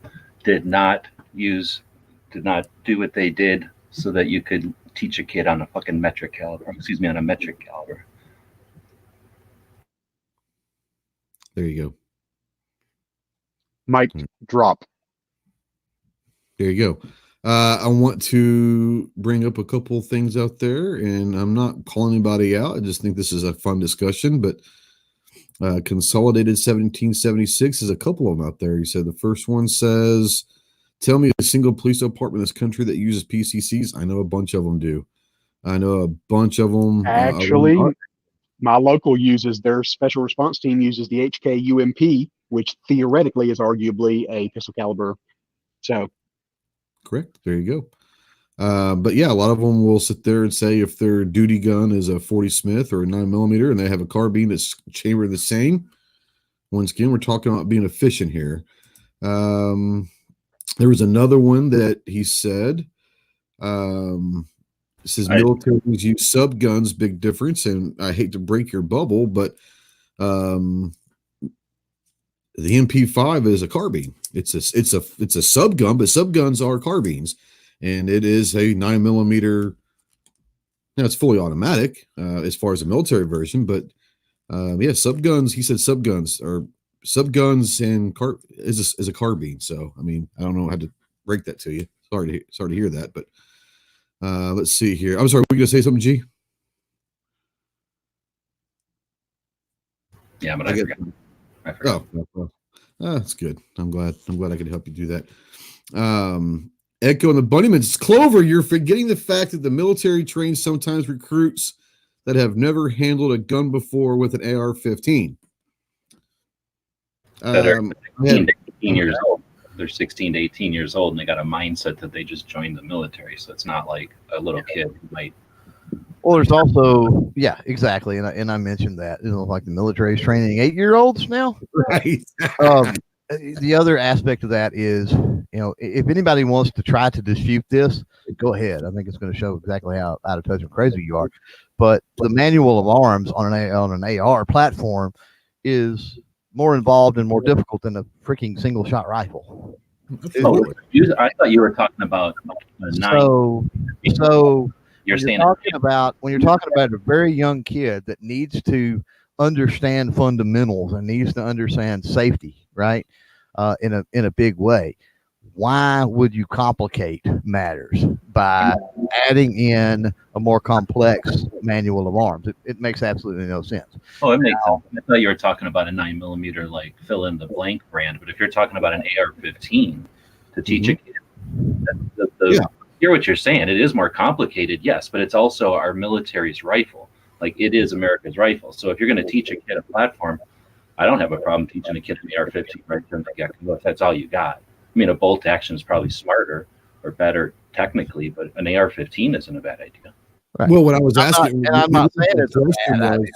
S2: did not do what they did so that you could teach a kid on a fucking metric caliber. On a metric caliber.
S3: There you go.
S1: Mic drop.
S3: There you go. I want to bring up a couple of things out there, and I'm not calling anybody out. I just think this is a fun discussion, but Consolidated 1776 is a couple of them out there. He said the first one says, tell me a single police department in this country that uses PCCs. I know a bunch of them do. I know a bunch of them.
S1: Actually, my local uses, their special response team uses the HK-UMP, which theoretically is arguably a pistol caliber. So,
S3: correct. There you go. But yeah, a lot of them will sit there and say if their duty gun is a 40 Smith or a 9mm and they have a carbine that's chambered the same. Once again, we're talking about being efficient here. There was another one that he said, it says militaries use sub guns, big difference. And I hate to break your bubble, but the MP5 is a carbine. It's a sub gun, but sub guns are carbines, and it is a 9mm. Now it's fully automatic as far as the military version, but yeah, sub guns. He said sub guns and is a carbine. So I mean, I don't know how to break that to you. Sorry to hear that, but let's see here. I'm sorry, were you gonna say something, G?
S2: Yeah, but I forgot.
S3: Oh, well, that's good. I'm glad I could help you do that. Echo and the Bunnyman's Clover, you're forgetting the fact that the military trains sometimes recruits that have never handled a gun before with an AR-15.
S2: That are 16 to 18 years old. They're 16 to 18 years old, and they got a mindset that they just joined the military. So it's not like a little kid who might.
S5: Well, there's also, yeah, exactly, and I mentioned that, like the military is training 8-year-olds now,
S3: right?
S5: The other aspect of that is, if anybody wants to try to dispute this, go ahead. I think it's going to show exactly how out of touch and crazy you are. But the manual of arms on an AR platform is more involved and more difficult than a freaking single shot rifle.
S2: Oh, I thought you were talking about a 9.
S5: So.
S2: You're
S5: when you're talking about a very young kid that needs to understand fundamentals and needs to understand safety, right? In a big way. Why would you complicate matters by adding in a more complex manual of arms? It makes absolutely no sense.
S2: Oh, it makes sense. I thought you were talking about a 9mm, like fill in the blank brand, but if you're talking about an AR-15 to teach a kid, hear what you're saying. It is more complicated, yes, but it's also our military's rifle. Like, it is America's rifle. So if you're going to teach a kid a platform, I don't have a problem teaching a kid an AR-15 right from the get-go if that's all you got. I mean, a bolt action is probably smarter or better technically, but an AR-15 isn't a bad idea.
S3: Right. Well, what I was asking,
S5: I'm not saying it's a bad idea.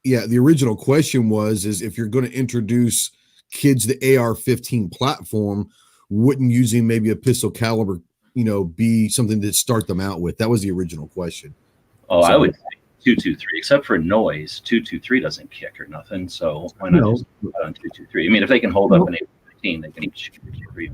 S3: Yeah, the original question was if you're going to introduce kids to the AR-15 platform, wouldn't using maybe a pistol caliber be something to start them out with? That was the original question.
S2: Oh, so, I would say 223, except for noise. 223 doesn't kick or nothing. So why not just put on 223? I mean, if they can hold up an AR-15, they can shoot 223.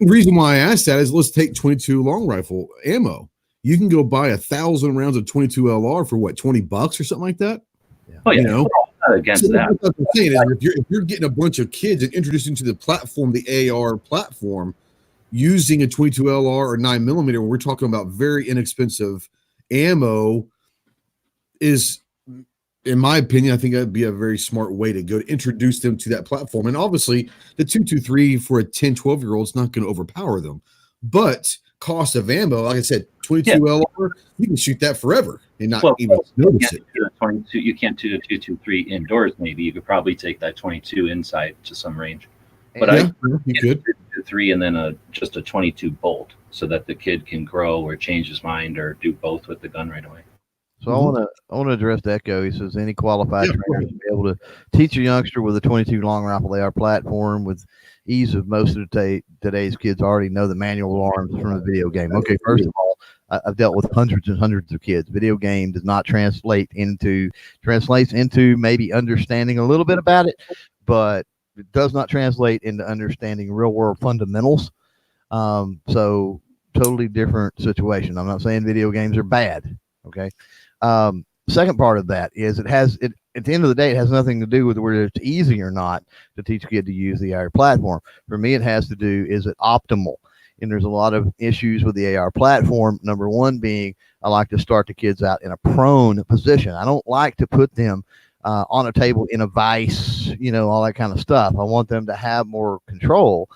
S3: The reason why I asked that is let's take 22 long rifle ammo. You can go buy 1,000 rounds of 22 LR for what, $20 or something like that?
S2: Yeah. Oh yeah, I'm not against that.
S3: What I'm saying is if you're getting a bunch of kids and introducing to the platform, the AR platform, using a 22 LR or 9mm, when we're talking about very inexpensive ammo, is, in my opinion, I think that'd be a very smart way to go to introduce them to that platform. And obviously, the 223 for a 10, 12-year-old is not going to overpower them. But cost of ammo, like I said, 22 LR, you can shoot that forever and not even notice it.
S2: You can't do a 223 indoors. Maybe you could probably take that 22 inside to some range. But
S3: you could
S2: 3 and then just a 22 bolt, so that the kid can grow or change his mind or do both with the gun right away.
S5: So I want to address Echo. He says any qualified trainer should be able to teach a youngster with a 22 long rifle AR platform with ease of most of today's kids already know the manual alarms from a video game. Okay, first of all, I've dealt with hundreds and hundreds of kids. Video game does not translates into maybe understanding a little bit about it, but it does not translate into understanding real world fundamentals. So totally different situation. I'm not saying video games are bad. Okay. Second part of that is at the end of the day, it has nothing to do with whether it's easy or not to teach a kid to use the AR platform. For me, it has to do, is it optimal? And there's a lot of issues with the AR platform. Number one being, I like to start the kids out in a prone position. I don't like to put them on a table in a vise, all that kind of stuff. I want them to have more control.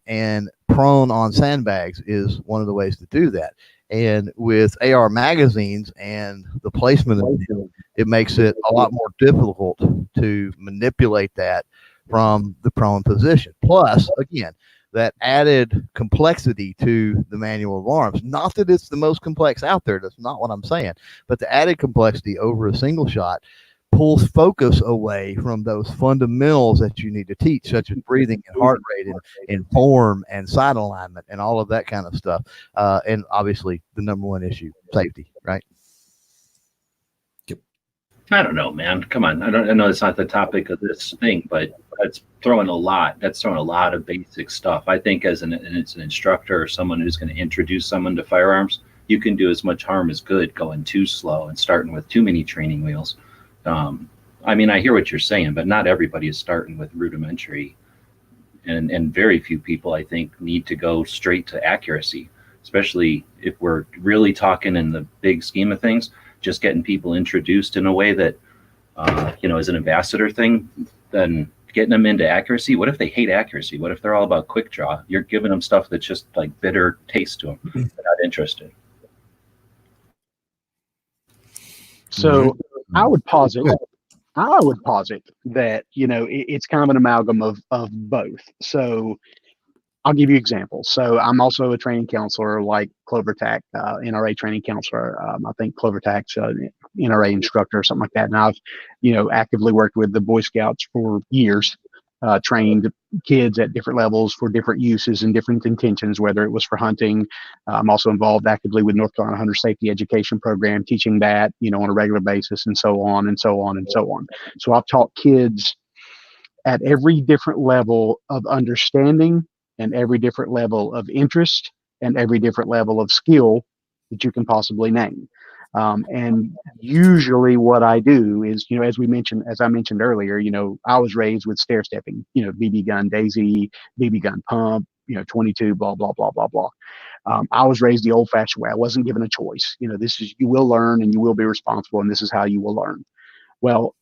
S5: And prone on sandbags is one of the ways to do that. And with AR magazines and the placement of them, it makes it a lot more difficult to manipulate that from the prone position. Plus, again, that added complexity to the manual of arms. Not that it's the most complex out there. That's not what I'm saying. But the added complexity over a single shot pulls focus away from those fundamentals that you need to teach, such as breathing and heart rate and form and sight alignment and all of that kind of stuff. And obviously the number one issue, safety, right?
S2: I don't know, man. Come on. I know it's not the topic of this thing, but that's throwing a lot of basic stuff. I think it's an instructor or someone who's going to introduce someone to firearms, you can do as much harm as good going too slow and starting with too many training wheels. I mean, I hear what you're saying, but not everybody is starting with rudimentary, and very few people, I think, need to go straight to accuracy, especially if we're really talking in the big scheme of things, just getting people introduced in a way that, is an ambassador thing, then getting them into accuracy. What if they hate accuracy? What if they're all about quick draw? You're giving them stuff that's just like bitter taste to them. They're not interested.
S1: So I would posit that, it's kind of an amalgam of both. So I'll give you examples. So I'm also a training counselor like CloverTac, NRA training counselor. I think CloverTac's NRA instructor or something like that. And I've, actively worked with the Boy Scouts for years, trained kids at different levels for different uses and different intentions, whether it was for hunting. I'm also involved actively with North Carolina Hunter Safety Education Program, teaching that, on a regular basis, and so on and so on and so on. So I've taught kids at every different level of understanding and every different level of interest and every different level of skill that you can possibly name. And usually what I do is, as I mentioned earlier, I was raised with stair stepping, BB gun, Daisy, BB gun pump, 22, blah, blah, blah, blah, blah. I was raised the old fashioned way. I wasn't given a choice. This is, you will learn and you will be responsible, and this is how you will learn. Well,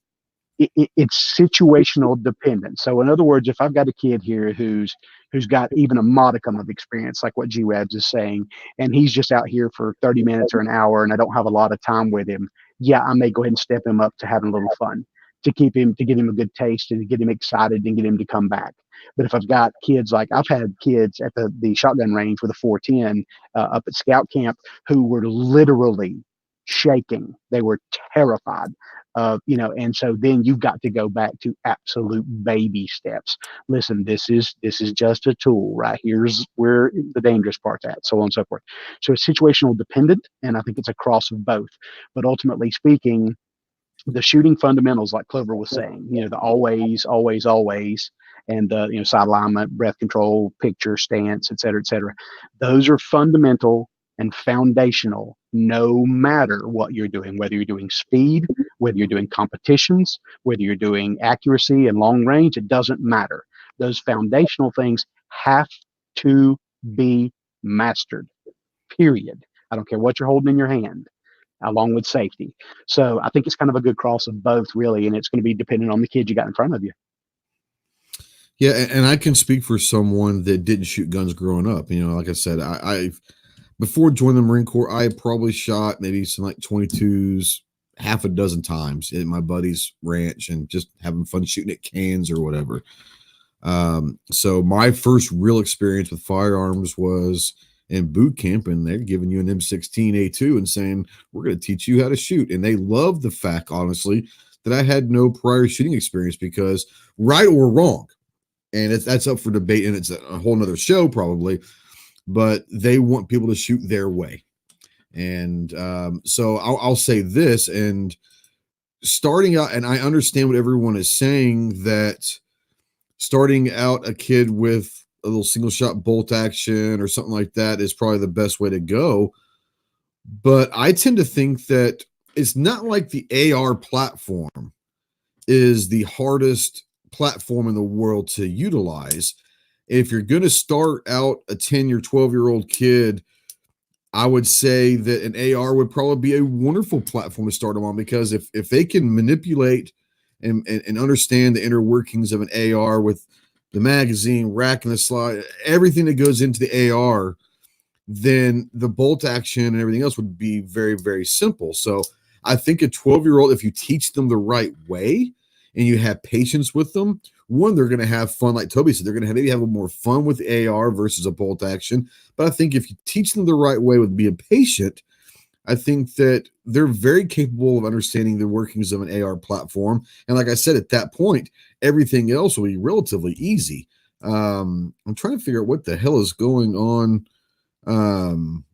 S1: it's situational dependent. So in other words, if I've got a kid here who's got even a modicum of experience, like what G-Wabs is saying, and he's just out here for 30 minutes or an hour and I don't have a lot of time with him, yeah, I may go ahead and step him up to having a little fun, to give him a good taste and to get him excited and get him to come back. But if I've got kids, like I've had kids at the shotgun range with a 410 up at scout camp who were literally shaking. They were terrified. And so then you've got to go back to absolute baby steps. Listen, this is just a tool, right? Here's where the dangerous part's at, so on and so forth. So it's situational dependent, and I think it's a cross of both. But ultimately speaking, the shooting fundamentals, like Clover was saying, the always, and the side alignment, breath control, picture, stance, et cetera, those are fundamental and foundational, no matter what you're doing, whether you're doing speed, whether you're doing competitions, whether you're doing accuracy and long range, it doesn't matter. Those foundational things have to be mastered, period. I don't care what you're holding in your hand, along with safety. So I think it's kind of a good cross of both, really, and it's going to be dependent on the kid you got in front of you.
S3: Yeah, and I can speak for someone that didn't shoot guns growing up. Like I said, I before joining the Marine Corps, I probably shot maybe some like 22s half a dozen times at my buddy's ranch and just having fun shooting at cans or whatever. So my first real experience with firearms was in boot camp, and they're giving you an M16A2 and saying, we're going to teach you how to shoot. And they loved the fact, honestly, that I had no prior shooting experience, because right or wrong, and that's up for debate, and it's a whole nother show probably, but they want people to shoot their way. And so I'll say this, and starting out, and I understand what everyone is saying, that starting out a kid with a little single shot bolt action or something like that is probably the best way to go. But I tend to think that it's not like the AR platform is the hardest platform in the world to utilize. If you're going to start out a 10-year, 12-year-old kid, I would say that an AR would probably be a wonderful platform to start them on, because if they can manipulate and understand the inner workings of an AR with the magazine, rack, and the slide, everything that goes into the AR, then the bolt action and everything else would be very, very simple. So I think a 12-year-old, if you teach them the right way and you have patience with them, one, they're going to have fun. Like Toby said, they're going to maybe have more fun with AR versus a bolt action. But I think if you teach them the right way with being patient, I think that they're very capable of understanding the workings of an AR platform. And like I said, at that point, everything else will be relatively easy. I'm trying to figure out what the hell is going on in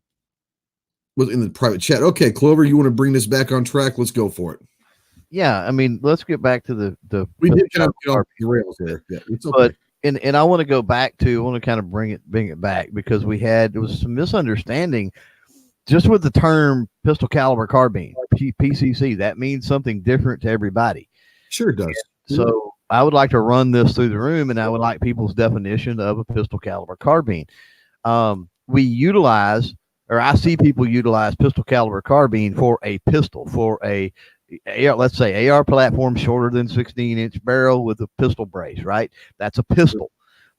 S3: the private chat. Okay, Clover, you want to bring this back on track? Let's go for it.
S5: Yeah, I mean, let's get back to the
S3: we did kind of get off the rails there. Yeah, it's okay.
S5: But and I want to go back to, I want to kind of bring it back, because there was some misunderstanding just with the term pistol caliber carbine, PCC. That means something different to everybody.
S3: Sure it does.
S5: So I would like to run this through the room, and I would like people's definition of a pistol caliber carbine. We utilize, or I see people utilize pistol caliber carbine for a pistol, for a let's say AR platform shorter than 16-inch barrel with a pistol brace, right? That's a pistol.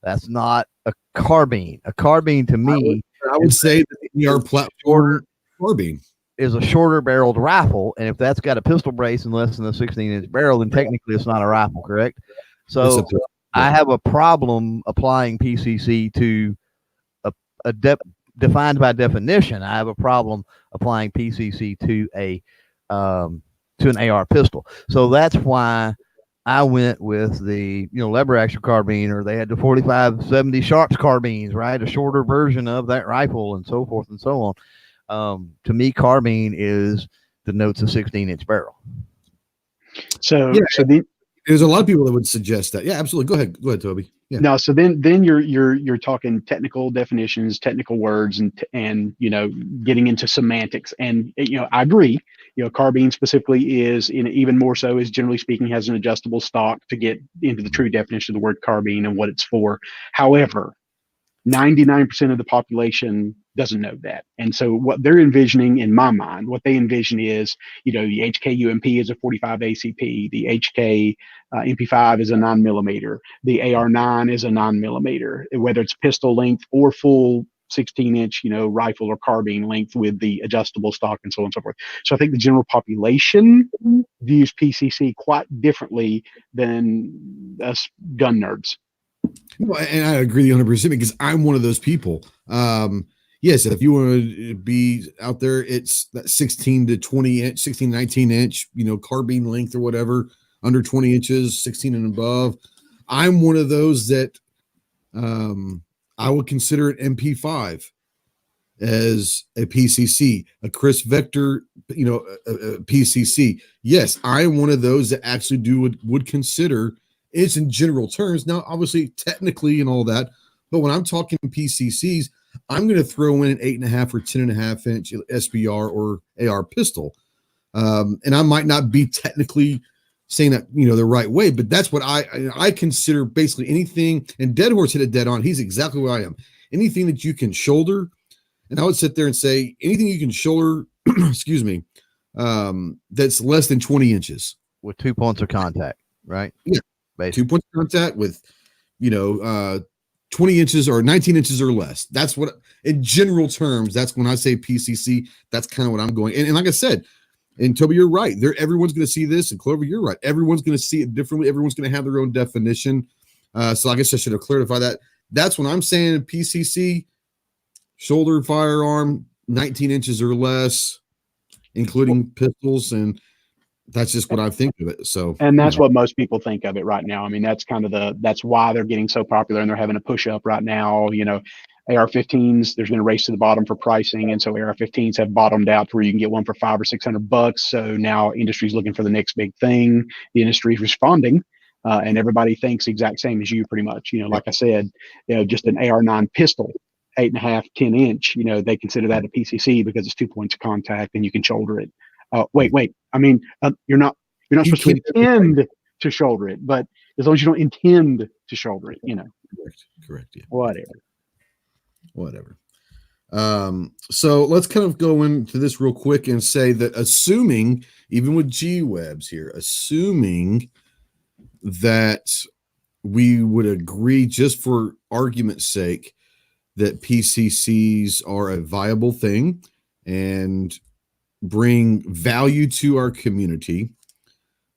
S5: That's not a carbine. A carbine to me,
S3: I would say that the AR platform carbine
S5: is a shorter barreled rifle, and if that's got a pistol brace and less than a 16-inch barrel, then technically it's not a rifle, correct? So I have a problem applying PCC to defined by definition. I have a problem applying PCC to an AR pistol. So that's why I went with the lever action carbine, or they had the 45-70 Sharps carbines, right? A shorter version of that rifle, and so forth and so on. To me, carbine denotes a 16-inch barrel.
S1: So
S3: there's a lot of people that would suggest that. Yeah, absolutely. Go ahead, Toby. Yeah.
S1: No, so then you're talking technical definitions, technical words, and getting into semantics. And I agree. Carbine specifically is, even more so, is generally speaking, has an adjustable stock to get into the true definition of the word carbine and what it's for. However, 99% of the population doesn't know that. And so what they're envisioning, in my mind, what they envision is, the HK UMP is a 45 ACP, the HK MP5 is a 9mm, the AR9 is a 9mm, whether it's pistol length or full 16-inch, rifle or carbine length with the adjustable stock, and so on and so forth. So I think the general population views PCC quite differently than us gun nerds.
S3: Well, and I agree 100%, because I'm one of those people. Yes, if you want to be out there, it's that 16 to 20 inch, 16, 19 inch, carbine length or whatever, under 20 inches, 16 and above. I'm one of those that I would consider an MP5 as a PCC, a Chris Vector, a PCC. Yes, I am one of those that actually would consider it's in general terms. Now, obviously, technically and all that, but when I'm talking PCCs, I'm going to throw in an 8.5 or 10.5 inch SBR or AR pistol. And I might not be technically saying that, the right way, but that's what I consider basically anything. And Dead Horse hit it dead on. He's exactly where I am. anything that you can shoulder. And I would sit there and say anything you can shoulder, excuse me, that's less than 20 inches.
S5: With 2 points of contact, right?
S3: Yeah.
S5: Basically.
S3: 2 points of contact with, 20 inches or 19 inches or less. That's what, in general terms, that's when I say PCC, that's kind of what I'm going. And like I said, and Toby, you're right. Everyone's going to see this, and Clover, you're right. Everyone's going to see it differently. Everyone's going to have their own definition. So I guess I should have clarified that. That's when I'm saying PCC, shoulder firearm, 19 inches or less, including pistols, and that's just what I think of it. So,
S1: and that's what most people think of it right now. I mean, that's kind of that's why they're getting so popular, and they're having a push up right now. AR-15s, there's been a race to the bottom for pricing, and so AR-15s have bottomed out to where you can get one for $500 or $600. So now industry's looking for the next big thing. The industry's responding, and everybody thinks exact same as you, pretty much. Like I said, just an AR-9 pistol, 8.5, 10 inch. They consider that a PCC because it's 2 points of contact and you can shoulder it. Wait. I mean, you're not supposed to intend to shoulder it, but as long as you don't intend to shoulder it,
S3: Correct. Yeah. Whatever. So let's kind of go into this real quick and say that assuming, even with G-Webs here, assuming that we would agree, just for argument's sake, that PCCs are a viable thing and bring value to our community.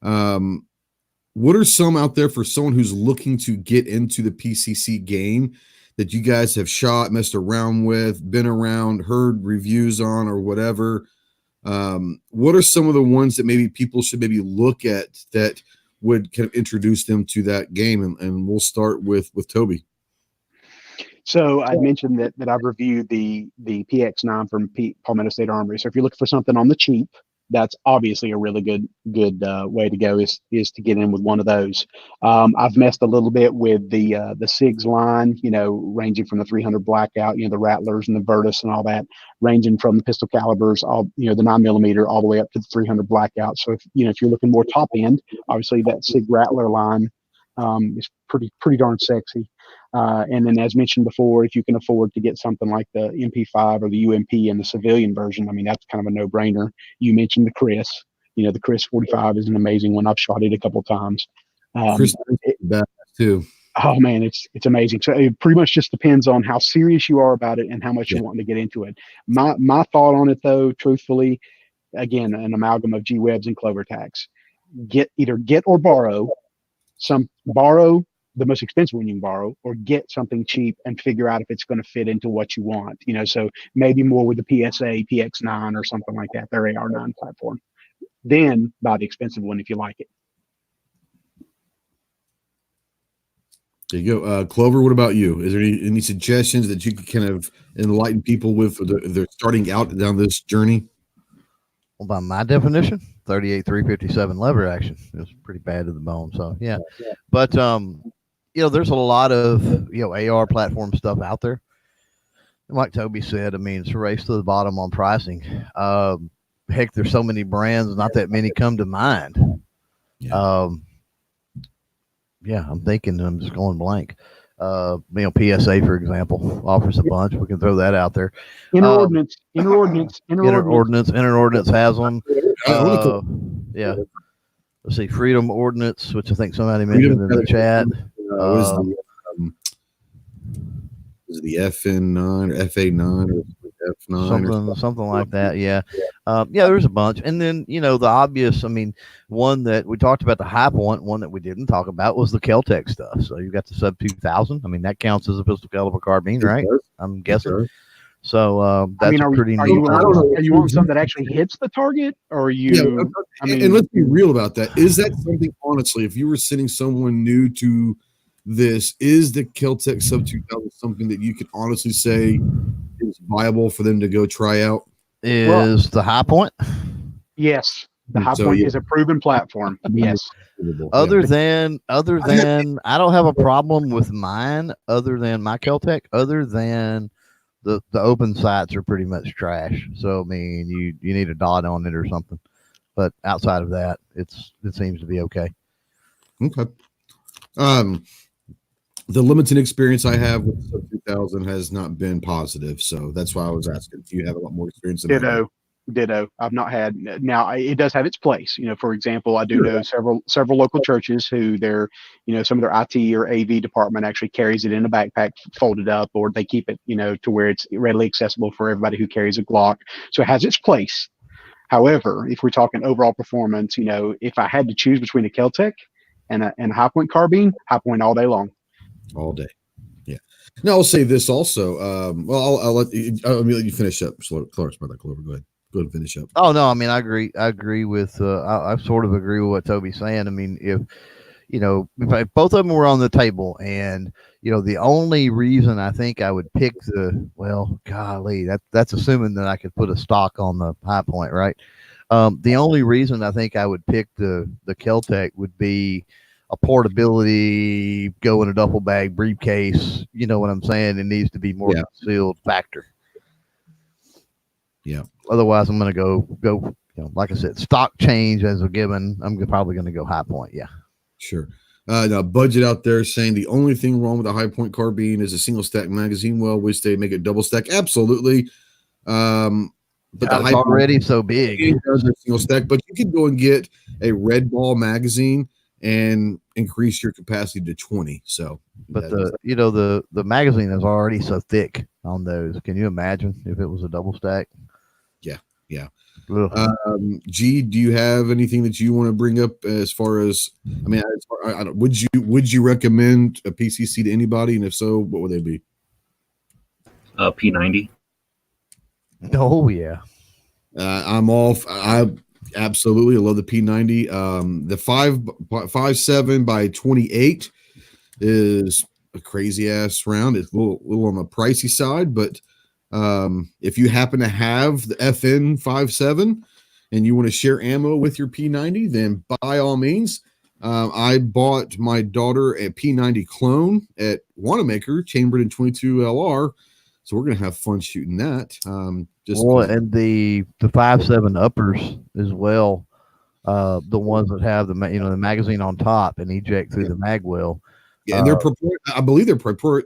S3: What are some out there for someone who's looking to get into the PCC game that you guys have shot, messed around with, been around, heard reviews on, or whatever? What are some of the ones that maybe people should maybe look at that would kind of introduce them to that game? And we'll start with Toby.
S1: So I mentioned that I've reviewed the PX9 from Palmetto State Armory. So if you're looking for something on the cheap, that's obviously a really good way to go is to get in with one of those. I've messed a little bit with the SIGs line, ranging from the 300 Blackout, the Rattlers and the Virtus and all that, ranging from the pistol calibers, all the 9mm all the way up to the 300 Blackout. So if you're looking more top end, obviously that SIG Rattler line is pretty darn sexy. And then, as mentioned before, if you can afford to get something like the MP5 or the UMP in the civilian version, I mean, that's kind of a no-brainer. You mentioned the Chris. The Chris 45 is an amazing one. I've shot it a couple of times.
S3: Chris that too.
S1: Oh man, it's amazing. So it pretty much just depends on how serious you are about it and how much you want to get into it. My thought on it, though, truthfully, again, an amalgam of G-Webs and Clover Tags. Either get or borrow. Borrow the most expensive one you can borrow, or get something cheap and figure out if it's going to fit into what you want. So maybe more with the PSA, PX9 or something like that, their AR-9 platform. Then buy the expensive one if you like it.
S3: There you go. Clover, what about you? Is there any suggestions that you could kind of enlighten people with? They're starting out down this journey.
S5: Well, by my definition, 38 357 lever action is pretty bad to the bone. So yeah. But there's a lot of AR platform stuff out there. And like Toby said, I mean, it's a race to the bottom on pricing. Heck, there's so many brands, not that many come to mind. I'm thinking, I'm just going blank. PSA, for example, offers a bunch. We can throw that out there.
S1: Interordinance
S5: has them. Let's see, Freedom Ordnance, which I think somebody mentioned in the chat.
S3: Was the FN9 or FA9 or F9?
S5: Something like that. Yeah. There's a bunch. And then, the obvious, one that we talked about, the high point, one that we didn't talk about was the Kel-Tec stuff. So you've got the sub 2000. That counts as a pistol caliber carbine, right? I'm guessing. So that's pretty neat.
S1: Are you on something that actually hits the target, or are you?
S3: And let's be real about that. Is that something, honestly, if you were sending someone new to this, is the Kel-Tec sub 2000 something that you could honestly say is viable for them to go try out?
S5: Is the high point?
S1: Yes, the high point is a proven platform. Yes.
S5: Other than I don't have a problem with mine. Other than my Kel-Tec, other than the open sights are pretty much trash. So you need a dot on it or something. But outside of that, it seems to be okay.
S3: Okay. the limited experience I have with the Sub 2000 has not been positive. So that's why I was asking. Do you have a lot more experience than I do?
S1: Ditto. I've not had. Now it does have its place. For example, I do
S3: Sure.
S1: know several local churches who some of their IT or AV department actually carries it in a backpack folded up, or they keep it, to where it's readily accessible for everybody who carries a Glock. So it has its place. However, if we're talking overall performance, if I had to choose between a Kel-Tec and a High Point carbine, High Point all day long.
S3: All day. Yeah. Now I'll say this also. I'll let you finish up. Clarence, go ahead. Go ahead and finish up.
S5: Oh no, I mean I agree with I sort of agree with what Toby's saying. I mean, if both of them were on the table, and the only reason I think I would pick that's assuming that I could put a stock on the High Point, right? The only reason I think I would pick the Kel-Tec would be a portability, go in a duffel bag, briefcase. You know what I'm saying? It needs to be more concealed factor.
S3: Yeah.
S5: Otherwise, I'm going to go. Like I said, stock change as a given. I'm probably going to go High Point. Yeah.
S3: Sure. Now, budget out there saying the only thing wrong with a High Point carbine is a single stack magazine. Well, wish they make it double stack. Absolutely. But
S5: the High already so big.
S3: It does a single stack, but you can go and get a red ball magazine and increase your capacity to 20. So,
S5: but the magazine is already so thick on those. Can you imagine if it was a double stack?
S3: Yeah. G, do you have anything that you want to bring up as far as? I mean, would you recommend a PCC to anybody, and if so, what would they be?
S2: P90.
S5: Oh yeah.
S3: I'm off. I absolutely love the P90. The 5.57 by 28 is a crazy ass round. It's a little on the pricey side, but if you happen to have the FN 5.7 and you want to share ammo with your P90, then by all means. I bought my daughter a P90 clone at Wanamaker, chambered in 22 LR. So we're gonna have fun shooting that. And
S5: the 5.7 uppers as well. The ones that have the magazine on top and eject through the mag well.
S3: Yeah, and I believe they're proprietary,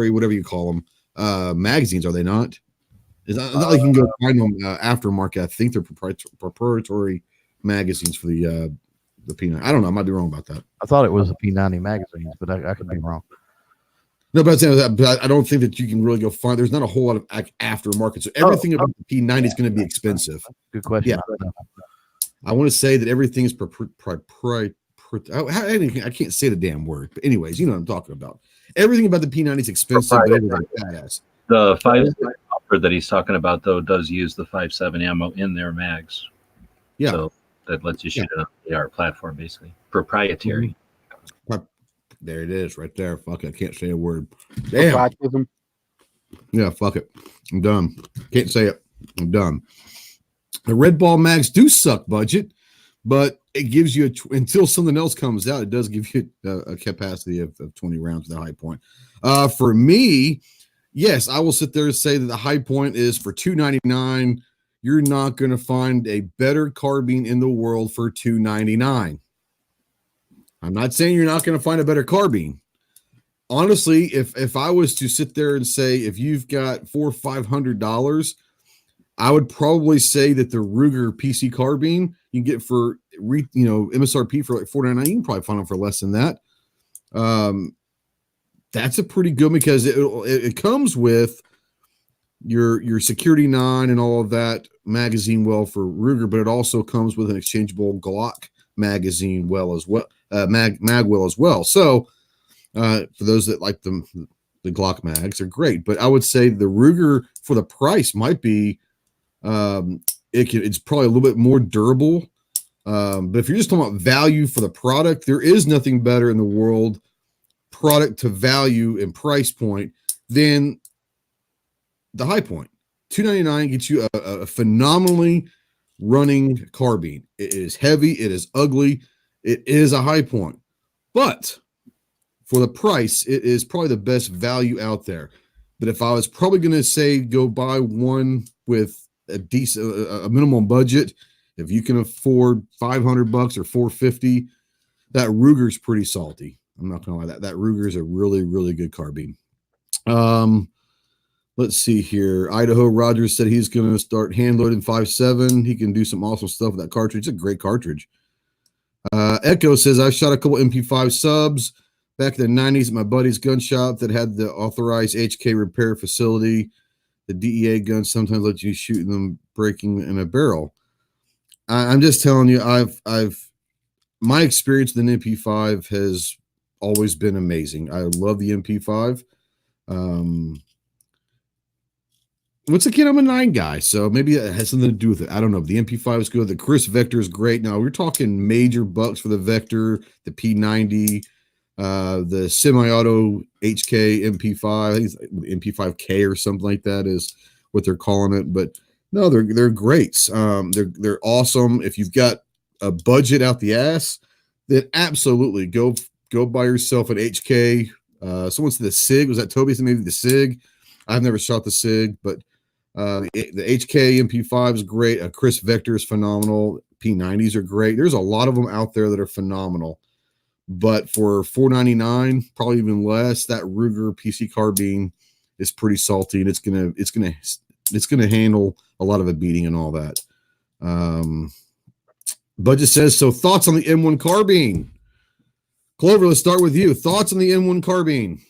S3: whatever you call them, magazines, are they not? It's not like you can go find them aftermarket. I think they're proprietary magazines for the P90. I don't know. I might be wrong about that.
S5: I thought it was the P90 magazines, but I could be wrong.
S3: No, but I'm saying that, but I don't think that you can really go find. There's not a whole lot of aftermarket, so everything about the P90 is going to be expensive.
S5: Good question.
S3: Yeah, I want to say that everything is I can't say the damn word, but anyways, you know what I'm talking about. Everything about the P90 is expensive, but everything's badass.
S2: The 5.7 upper that he's talking about, though, does use the 5.7 ammo in their mags.
S3: Yeah,
S2: so that lets you shoot it on the AR platform, basically proprietary.
S3: Mm-hmm. There it is, right there. Fuck it, I can't say a word. Damn. Yeah, fuck it. I'm done. Can't say it. I'm done. The red ball mags do suck budget, but it gives you until something else comes out, it does give you a capacity of 20 rounds at the High Point. For me, yes, I will sit there and say that the High Point is for $299. You're not going to find a better carbine in the world for $299. I'm not saying you're not going to find a better carbine. Honestly, if I was to sit there and say, if you've got $400 or $500, I would probably say that the Ruger PC carbine you can get for MSRP for like $499. You can probably find them for less than that. That's a pretty good, because it comes with your Security 9 and all of that magazine well for Ruger, but it also comes with an exchangeable Glock magazine well as well, mag well as well. So for those that like the Glock mags, are great, but I would say the Ruger for the price might be it's probably a little bit more durable. But if you're just talking about value for the product, there is nothing better in the world, product to value and price point, than the High Point. $299 gets you a phenomenally running carbine. It is heavy, it is ugly, it is a High Point, but for the price, it is probably the best value out there. But if I was probably going to say go buy one with a decent, a minimum budget, if you can afford $500 or $450, That Ruger's pretty salty. I'm not gonna lie. That Ruger is a really, really good carbine. Let's see here. Idaho Rogers said he's going to start hand loading 5.7. He can do some awesome stuff with that cartridge. It's a great cartridge. Echo says I shot a couple MP5 subs back in the 90s at my buddy's gun shop that had the authorized HK repair facility. The DEA guns sometimes let you shoot them breaking in a barrel. I'm just telling you, my experience with an MP5 has always been amazing. I love the MP5. Once again, I'm a 9 guy, so maybe that has something to do with it. I don't know. The MP5 is good. The Chris Vector is great. Now, we're talking major bucks for the Vector, the P90, the semi-auto HK MP5. I think it's MP5K or something like that is what they're calling it. But no, they're great. They're awesome. If you've got a budget out the ass, then absolutely go buy yourself an HK. Someone said the SIG. Was that Toby? Said maybe the SIG. I've never shot the SIG, but the HK MP5 is great. Chris Vector is phenomenal. P90s are great. There's a lot of them out there that are phenomenal. But for $499, probably even less, that Ruger PC carbine is pretty salty, and it's gonna handle a lot of a beating and all that. Budget says so. Thoughts on the M1 carbine? Clover, let's start with you. Thoughts on the M1 carbine?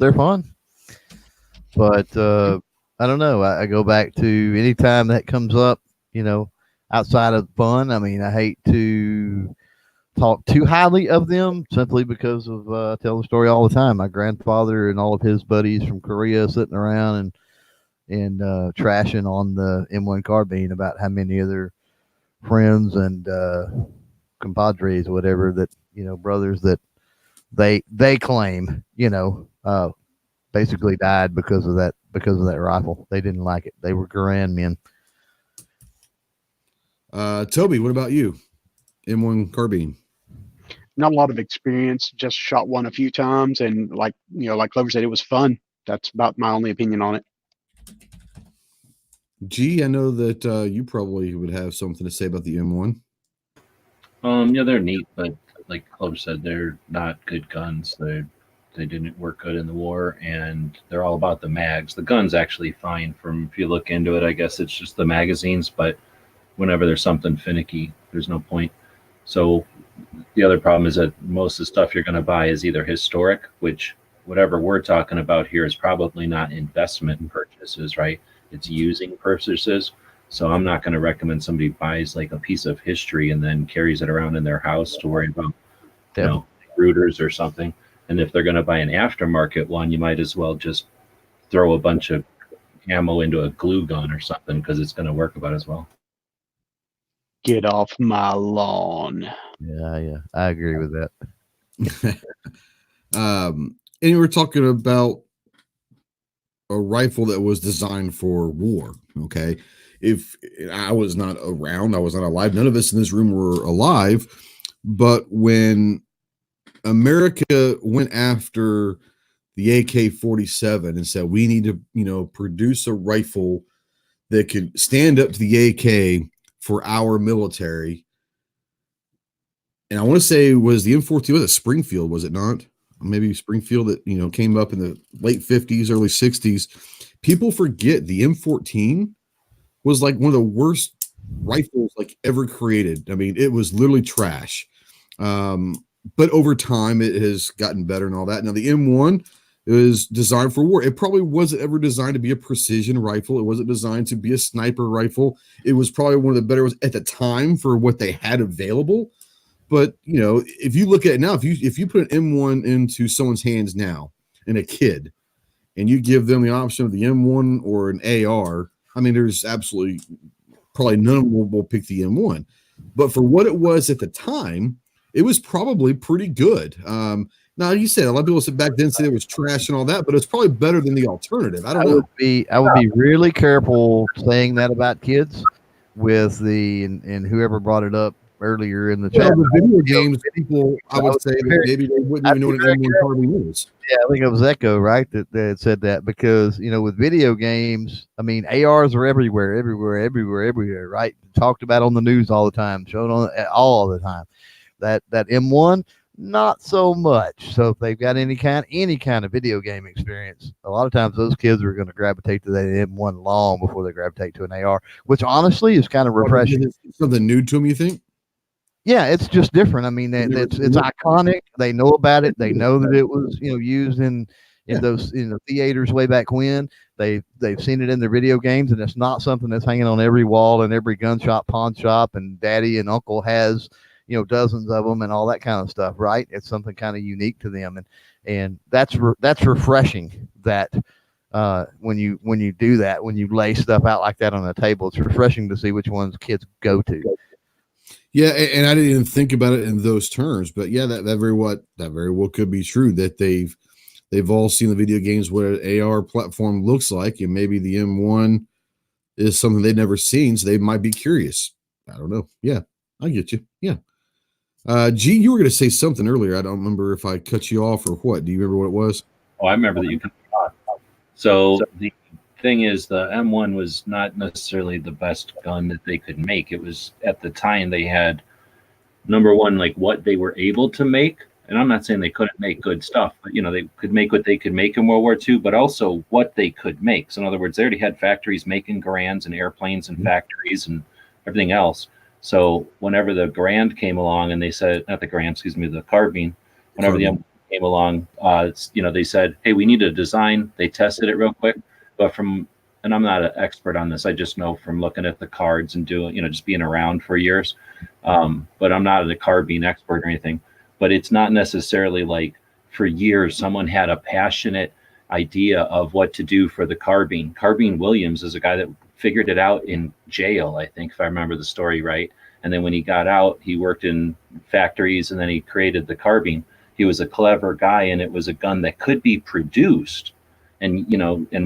S5: They're fun, but I don't know. I go back to anytime that comes up, outside of fun. I mean, I hate to talk too highly of them simply because of I tell the story all the time. My grandfather and all of his buddies from Korea sitting around and trashing on the M1 carbine about how many of their friends and compadres or whatever that brothers that they claim basically died because of that rifle. They didn't like it. They were grand men.
S3: Toby, what about you? M1 carbine.
S1: Not a lot of experience. Just shot one a few times, and like Clover said, it was fun. That's about my only opinion on it.
S3: G, I know that you probably would have something to say about the M1.
S2: Yeah, they're neat, but like Clover said, they're not good guns. They didn't work good in the war, and they're all about the mags. The gun's actually fine if you look into it. I guess it's just the magazines, but whenever there's something finicky, there's no point. So the other problem is that most of the stuff you're going to buy is either historic, which whatever we're talking about here is probably not investment purchases, right? It's using purchases. So I'm not going to recommend somebody buys like a piece of history and then carries it around in their house to worry about, rooters or something. And if they're going to buy an aftermarket one, you might as well just throw a bunch of ammo into a glue gun or something, because it's going to work about as well.
S1: Get off my lawn.
S5: Yeah, I agree with that.
S3: And we're talking about a rifle that was designed for war. Okay. If I was not around, I was not alive. None of us in this room were alive. But when America went after the AK-47 and said, we need to, produce a rifle that could stand up to the AK for our military. And I want to say it was the M14, was it Springfield? Was it not? Maybe Springfield that, came up in the late 50s, early 60s. People forget the M14 was like one of the worst rifles like ever created. I mean, it was literally trash. But over time, it has gotten better and all that. Now, the M1 is designed for war. It probably wasn't ever designed to be a precision rifle. It wasn't designed to be a sniper rifle. It was probably one of the better ones at the time for what they had available. But, if you look at it now, if you put an M1 into someone's hands now and a kid, and you give them the option of the M1 or an AR, I mean, there's absolutely probably none of them will pick the M1. But for what it was at the time, it was probably pretty good. Now, you said a lot of people said back then said it was trash and all that, but it's probably better than the alternative. I would
S5: be really careful saying that about kids with and whoever brought it up earlier in the chat.
S3: The video games, people, I would say that maybe they wouldn't even know what an M1 carbine is.
S5: Yeah, I think it was Echo, right, that said that, because, with video games, I mean, ARs are everywhere, right? Talked about on the news all the time, shown on all the time. That M1, not so much. So if they've got any kind of video game experience, a lot of times those kids are going to gravitate to that M1 long before they gravitate to an AR, which honestly is kind of refreshing.
S3: It's something new to them, you think?
S5: Yeah, it's just different. I mean, it's iconic. They know about it. They know that it was used in those theaters way back when. They've seen it in their video games, and it's not something that's hanging on every wall in every gun shop, pawn shop, and daddy and uncle has dozens of them and all that kind of stuff, right? It's something kind of unique to them, and that's refreshing. That when you do that, when you lay stuff out like that on the table, it's refreshing to see which ones kids go to.
S3: Yeah, and I didn't even think about it in those terms, but yeah, that very well could be true, that they've all seen the video games, what an AR platform looks like, and maybe the M1 is something they've never seen, so they might be curious. I don't know. Yeah, I get you. Yeah. G, you were going to say something earlier. I don't remember if I cut you off or what. Do you remember what it was?
S2: Oh, I remember that you cut me off. So the thing is, the M1 was not necessarily the best gun that they could make. It was, at the time, they had, number one, like what they were able to make. And I'm not saying they couldn't make good stuff, but they could make what they could make in World War II, but also what they could make. So in other words, they already had factories making Garands and airplanes and factories and everything else. So whenever the Garand came along, and they said, not the Garand, excuse me, the Carbine, whenever the M1 came along, they said, hey, we need a design. They tested it real quick. But and I'm not an expert on this, I just know from looking at the cards and doing, just being around for years. But I'm not a carbine expert or anything. But it's not necessarily like for years someone had a passionate idea of what to do for the carbine. Carbine Williams is a guy that figured it out in jail, I think, if I remember the story right. And then when he got out, he worked in factories, and then he created the carbine. He was a clever guy, and it was a gun that could be produced and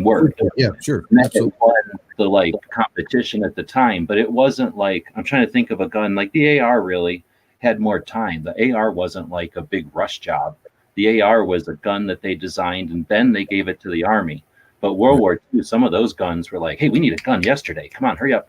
S2: worked.
S3: Yeah, sure.
S2: And that won the competition at the time. But it wasn't like, I'm trying to think of a gun like the AR really had more time. The AR wasn't like a big rush job. The AR was a gun that they designed, and then they gave it to the Army. But World War II, some of those guns were like, hey, we need a gun yesterday. Come on, hurry up.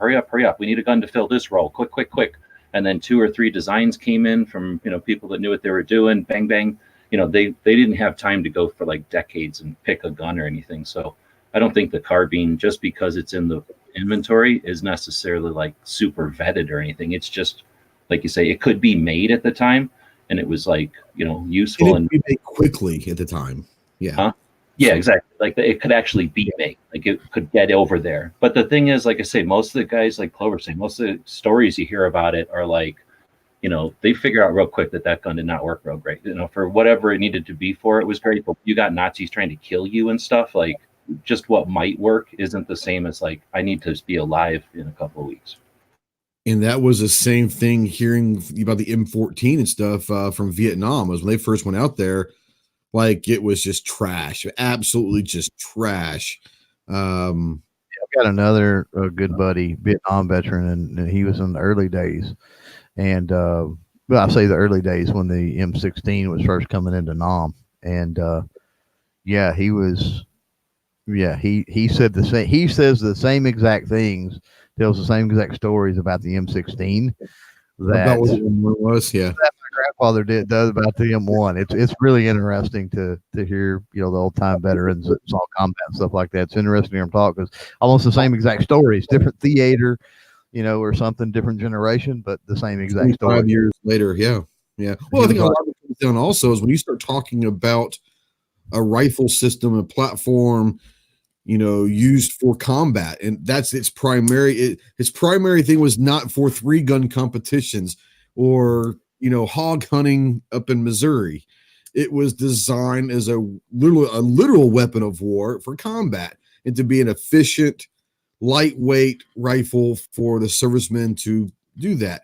S2: We need a gun to fill this role. Quick. And then 2 or 3 designs came in from, people that knew what they were doing. Bang, bang. They didn't have time to go for like decades and pick a gun or anything. So I don't think the carbine, just because it's in the inventory, is necessarily like super vetted or anything. It's just, like you say, it could be made at the time, and it was like, useful and
S3: made quickly at the time. Yeah.
S2: Huh? Yeah, exactly. Like it could actually be made, like it could get over there. But the thing is, like I say, most of the guys, like Clover saying, most of the stories you hear about it are like, they figure out real quick that gun did not work real great. For whatever it needed to be for, it was great. But you got Nazis trying to kill you and stuff. Like, just what might work isn't the same as like, I need to be alive in a couple of weeks.
S3: And that was the same thing hearing about the M14 and stuff from Vietnam. Was when they first went out there, like it was just trash, absolutely just trash.
S5: I've got another good buddy, Vietnam veteran, and he was in the early days. And I say the early days when the M16 was first coming into Nam. And he was, he said the same. He says the same exact things, tells the same exact stories about the M16 that
S3: what it was. Yeah,
S5: that my grandfather does about the M1. It's really interesting to hear the old time veterans that saw combat and stuff like that. It's interesting to hear them talk, because almost the same exact stories, different theater, or something, different generation, but the same exact story.
S3: 5 years later, yeah. Well, I think a lot of it comes down also is when you start talking about a rifle system, a platform, used for combat, and that's its primary. Its primary thing was not for 3-gun competitions or hog hunting up in Missouri. It was designed as a literal weapon of war for combat, and to be an efficient, lightweight rifle for the servicemen to do that.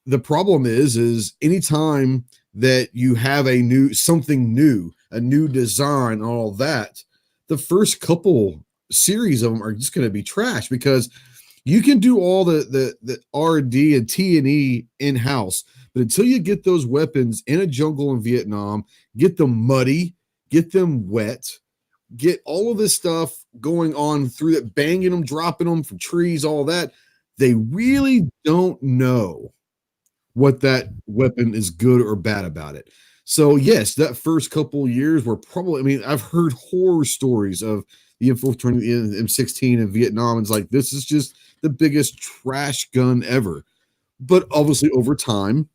S3: The problem is anytime that you have something new, a new design, all that, the first couple series of them are just going to be trash, because you can do all the R&D and T&E in-house, but until you get those weapons in a jungle in Vietnam, get them muddy, get them wet, get all of this stuff going on through it, banging them, dropping them from trees, all that, they really don't know what that weapon is good or bad about it. So yes, that first couple of years were probably, I mean, I've heard horror stories of the M4 turning in M16 in Vietnam. And it's like, this is just the biggest trash gun ever. But obviously over time,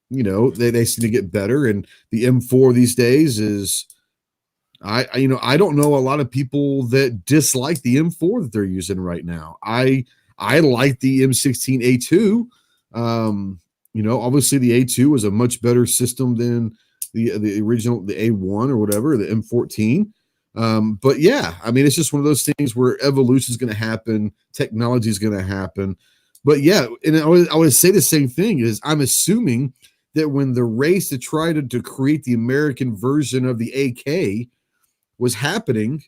S3: you know, they seem to get better. And the M4 these days is, I don't know a lot of people that dislike the M4 that they're using right now. I like the M16A2. You know, obviously the A2 is a much better system than the original, the A1 or whatever, the M14. But yeah, I mean, it's just one of those things where evolution is going to happen, technology is going to happen. But yeah, and I would say the same thing is I'm assuming that when the race to try to create the American version of the AK was happening,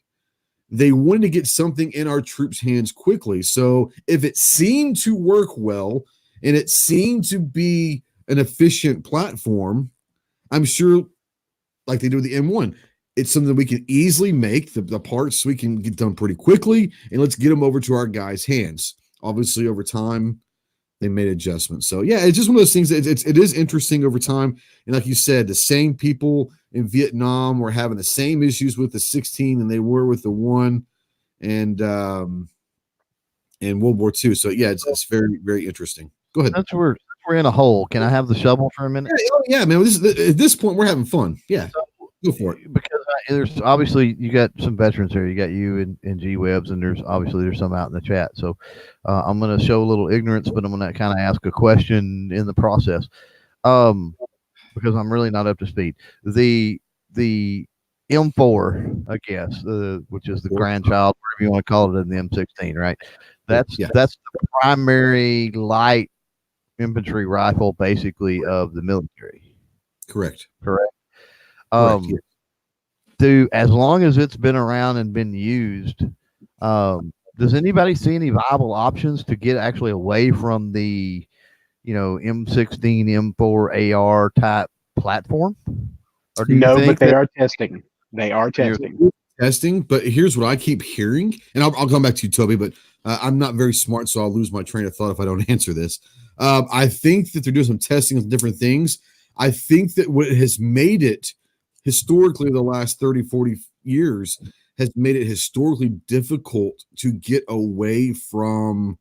S3: they wanted to get something in our troops' hands quickly. So if it seemed to work well and it seemed to be an efficient platform, I'm sure, like they do with the M1, it's something we can easily make the parts we can get done pretty quickly, and let's get them over to our guys' hands. Obviously, over time, they made adjustments. So yeah, it's just one of those things that it is interesting over time. And like you said, the same people in Vietnam were having the same issues with the 16 and they were with the 1 and in World War II. So yeah, it's very, very interesting. Go ahead.
S5: That's where we're in a hole. Can I have the shovel for a minute?
S3: Yeah, man. At this point, we're having fun. Yeah, go for it.
S5: Because there's obviously you got some veterans here. You got you and G Webs, and there's some out in the chat. So I'm going to show a little ignorance, but I'm going to kind of ask a question in the process, because I'm really not up to speed. The M4, I guess, which is the grandchild, whatever you want to call it, in the M16, right? That's the primary light infantry rifle, basically, of the military.
S3: Correct.
S5: As long as it's been around and been used, does anybody see any viable options to get actually away from the, M16, M4 AR type platform?
S1: Or do you think but they are testing. They are
S3: testing. But here's what I keep hearing, and I'll come back to you, Toby. But I'm not very smart, so I'll lose my train of thought if I don't answer this. I think that they're doing some testing of different things. I think that what has made it historically the last 30, 40 years has made it historically difficult to get away from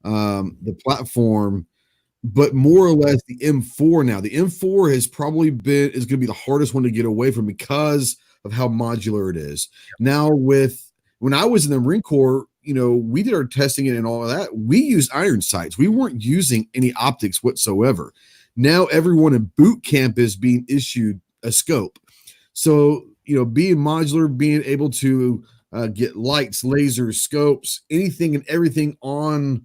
S3: the platform, but more or less the M4 now. The M4 is going to be the hardest one to get away from because of how modular it is. Now, when I was in the Marine Corps, we did our testing and all of that. We used iron sights. We weren't using any optics whatsoever. Now everyone in boot camp is being issued a scope. So, being modular, being able to get lights, lasers, scopes, anything and everything on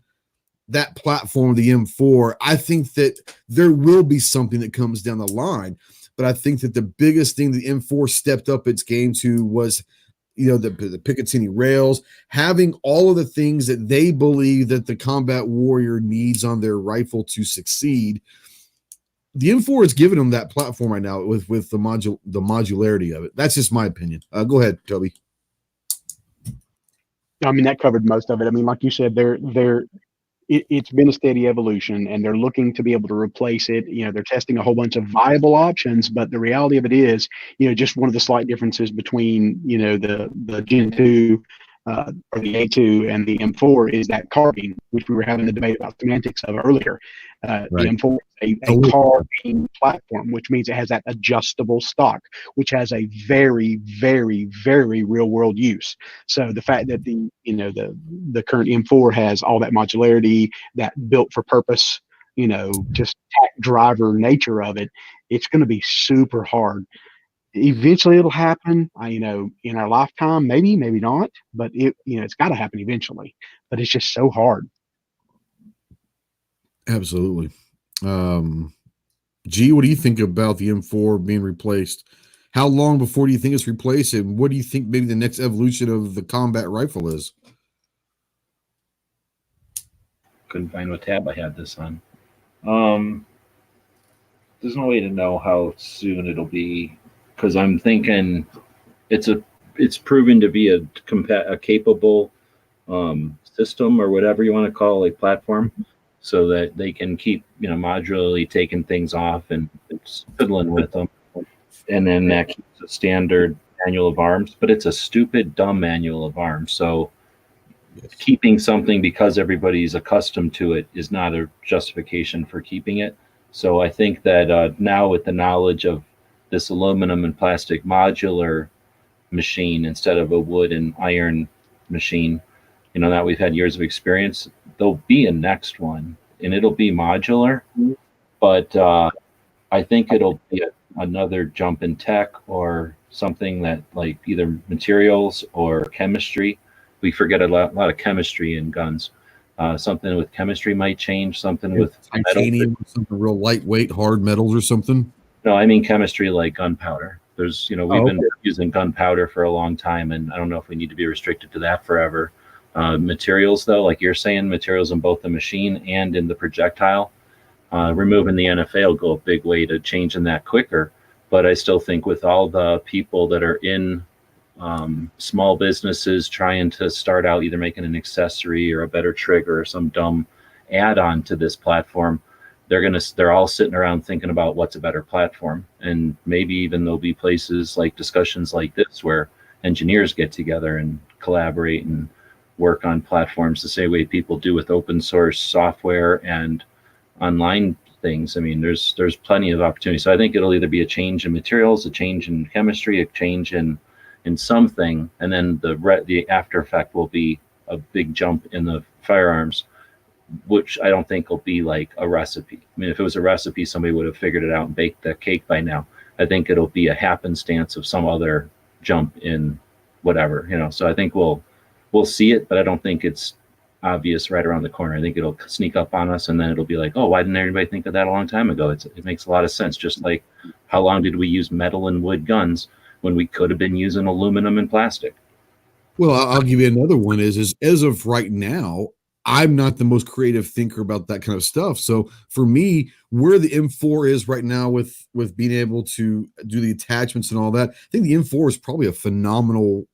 S3: that platform of the M4, I think that there will be something that comes down the line. But I think that the biggest thing the M4 stepped up its game to was, the Picatinny rails, having all of the things that they believe that the combat warrior needs on their rifle to succeed. The M4 is giving them that platform right now with the modularity of it. That's just my opinion. Go ahead, Toby.
S1: I mean, that covered most of it. I mean, like you said, it's been a steady evolution, and they're looking to be able to replace it. They're testing a whole bunch of viable options, but the reality of it is, just one of the slight differences between, the Gen 2 or the A2 and the M4 is that carbine, which we were having the debate about semantics of earlier. Right. The M4 is a carbine platform, which means it has that adjustable stock, which has a very, very, very real world use. So the fact that the current M4 has all that modularity, that built for purpose, just driver nature of it, it's going to be super hard. Eventually it'll happen, in our lifetime, maybe not, but it's got to happen eventually, but it's just so hard.
S3: Absolutely. G, what do you think about the M4 being replaced? How long before do you think it's replaced, and what do you think maybe the next evolution of the combat rifle is?
S2: Couldn't find what tab I had this on. There's no way to know how soon it'll be, because I'm thinking it's proven to be a capable system, or whatever you want to call a platform. so that they can keep, modularly taking things off and fiddling with them. And then that keeps a standard manual of arms, but it's a stupid, dumb manual of arms. So keeping something because everybody's accustomed to it is not a justification for keeping it. So I think that now with the knowledge of this aluminum and plastic modular machine instead of a wood and iron machine, that we've had years of experience, there'll be a next one and it'll be modular, but I think it'll be another jump in tech or something that like either materials or chemistry. We forget a lot of chemistry in guns. Something with chemistry might change, something with
S3: titanium, something real lightweight, hard metals or something.
S2: No, I mean chemistry like gunpowder. There's, we've been using gunpowder for a long time, and I don't know if we need to be restricted to that forever. Materials, though, like you're saying, materials in both the machine and in the projectile, removing the NFA will go a big way to changing that quicker. But I still think with all the people that are in small businesses trying to start out either making an accessory or a better trigger or some dumb add-on to this platform, they're all sitting around thinking about what's a better platform. And maybe even there'll be places like discussions like this where engineers get together and collaborate and work on platforms the same way people do with open source software and online things. I mean, there's plenty of opportunity. So I think it'll either be a change in materials, a change in chemistry, a change in something, and then the after effect will be a big jump in the firearms, which I don't think will be like a recipe. I mean, if it was a recipe, somebody would have figured it out and baked the cake by now. I think it'll be a happenstance of some other jump in whatever, So I think we'll see it, but I don't think it's obvious right around the corner. I think it'll sneak up on us, and then it'll be like, oh, why didn't anybody think of that a long time ago? It makes a lot of sense. Just like how long did we use metal and wood guns when we could have been using aluminum and plastic?
S3: Well, I'll give you another one is as of right now, I'm not the most creative thinker about that kind of stuff. So for me, where the M4 is right now with being able to do the attachments and all that, I think the M4 is probably a phenomenal,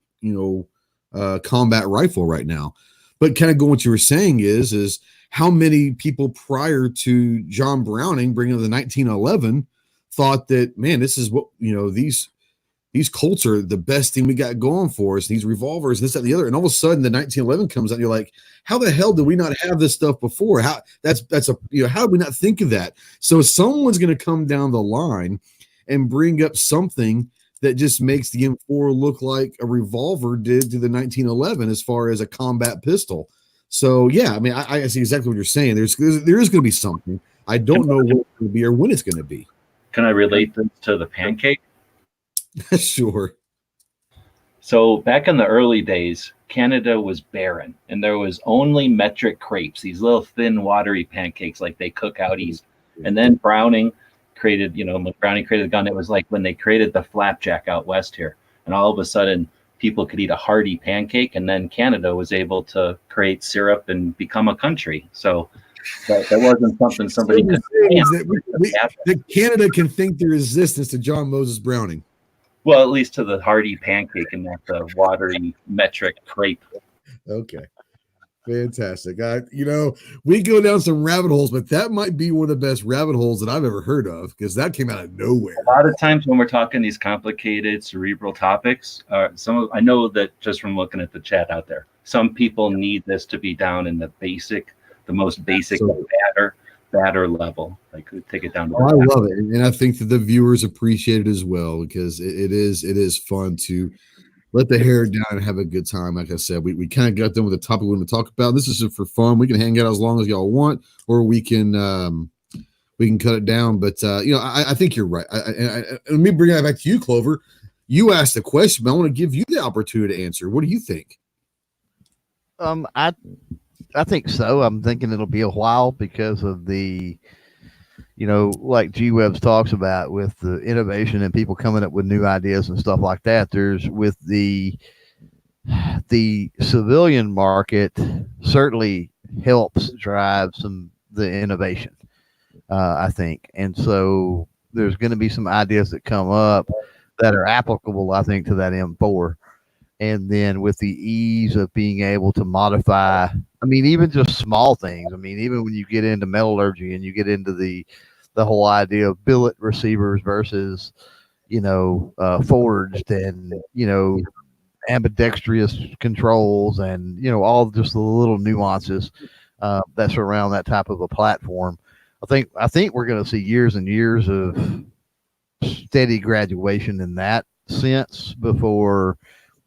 S3: combat rifle right now. But kind of going what you were saying is how many people prior to John Browning bringing the 1911 thought that, man, this is what, these Colts are the best thing we got going for us, these revolvers, this, that, and the other. And all of a sudden the 1911 comes out and you're like, how the hell did we not have this stuff before? How did we not think of that? So someone's going to come down the line and bring up something that just makes the M4 look like a revolver did to the 1911 as far as a combat pistol. So yeah, I mean, I see exactly what you're saying. There is going to be something. I don't know what it's going to be or when it's going to be.
S2: Can I relate this to the pancake?
S3: Sure.
S2: So back in the early days, Canada was barren, and there was only metric crepes, these little thin, watery pancakes like they cook out east. And then Browning created, when Browning created the gun, it was like when they created the flapjack out west here. And all of a sudden, people could eat a hearty pancake, and then Canada was able to create syrup and become a country. So that wasn't something somebody could
S3: that Canada can think the resistance to John Moses Browning.
S2: Well, at least to the hearty pancake and not the watery metric crepe.
S3: Okay. Fantastic. We go down some rabbit holes, but that might be one of the best rabbit holes that I've ever heard of because that came out of nowhere.
S2: A lot of times when we're talking these complicated cerebral topics, I know that just from looking at the chat out there, some people need this to be down in the most basic batter level. Like take it down to
S3: I love it, and I think that the viewers appreciate it as well because it is fun to let the hair down and have a good time. Like I said, we kind of got done with the topic we want to talk about. This is for fun. We can hang out as long as y'all want, or we can cut it down. But I think you're right. Let me bring it back to you, Clover. You asked the question, but I want to give you the opportunity to answer. What do you think?
S5: I think so. I'm thinking it'll be a while because of the, like G-Webs talks about with the innovation and people coming up with new ideas and stuff like that. There's with the civilian market certainly helps drive the innovation, I think. And so there's going to be some ideas that come up that are applicable, I think, to that M4. And then with the ease of being able to modify, I mean, even just small things. I mean, even when you get into metallurgy and you get into the whole idea of billet receivers versus, forged, and, ambidextrous controls, and, all just the little nuances that surround that type of a platform. I think we're going to see years and years of steady graduation in that sense before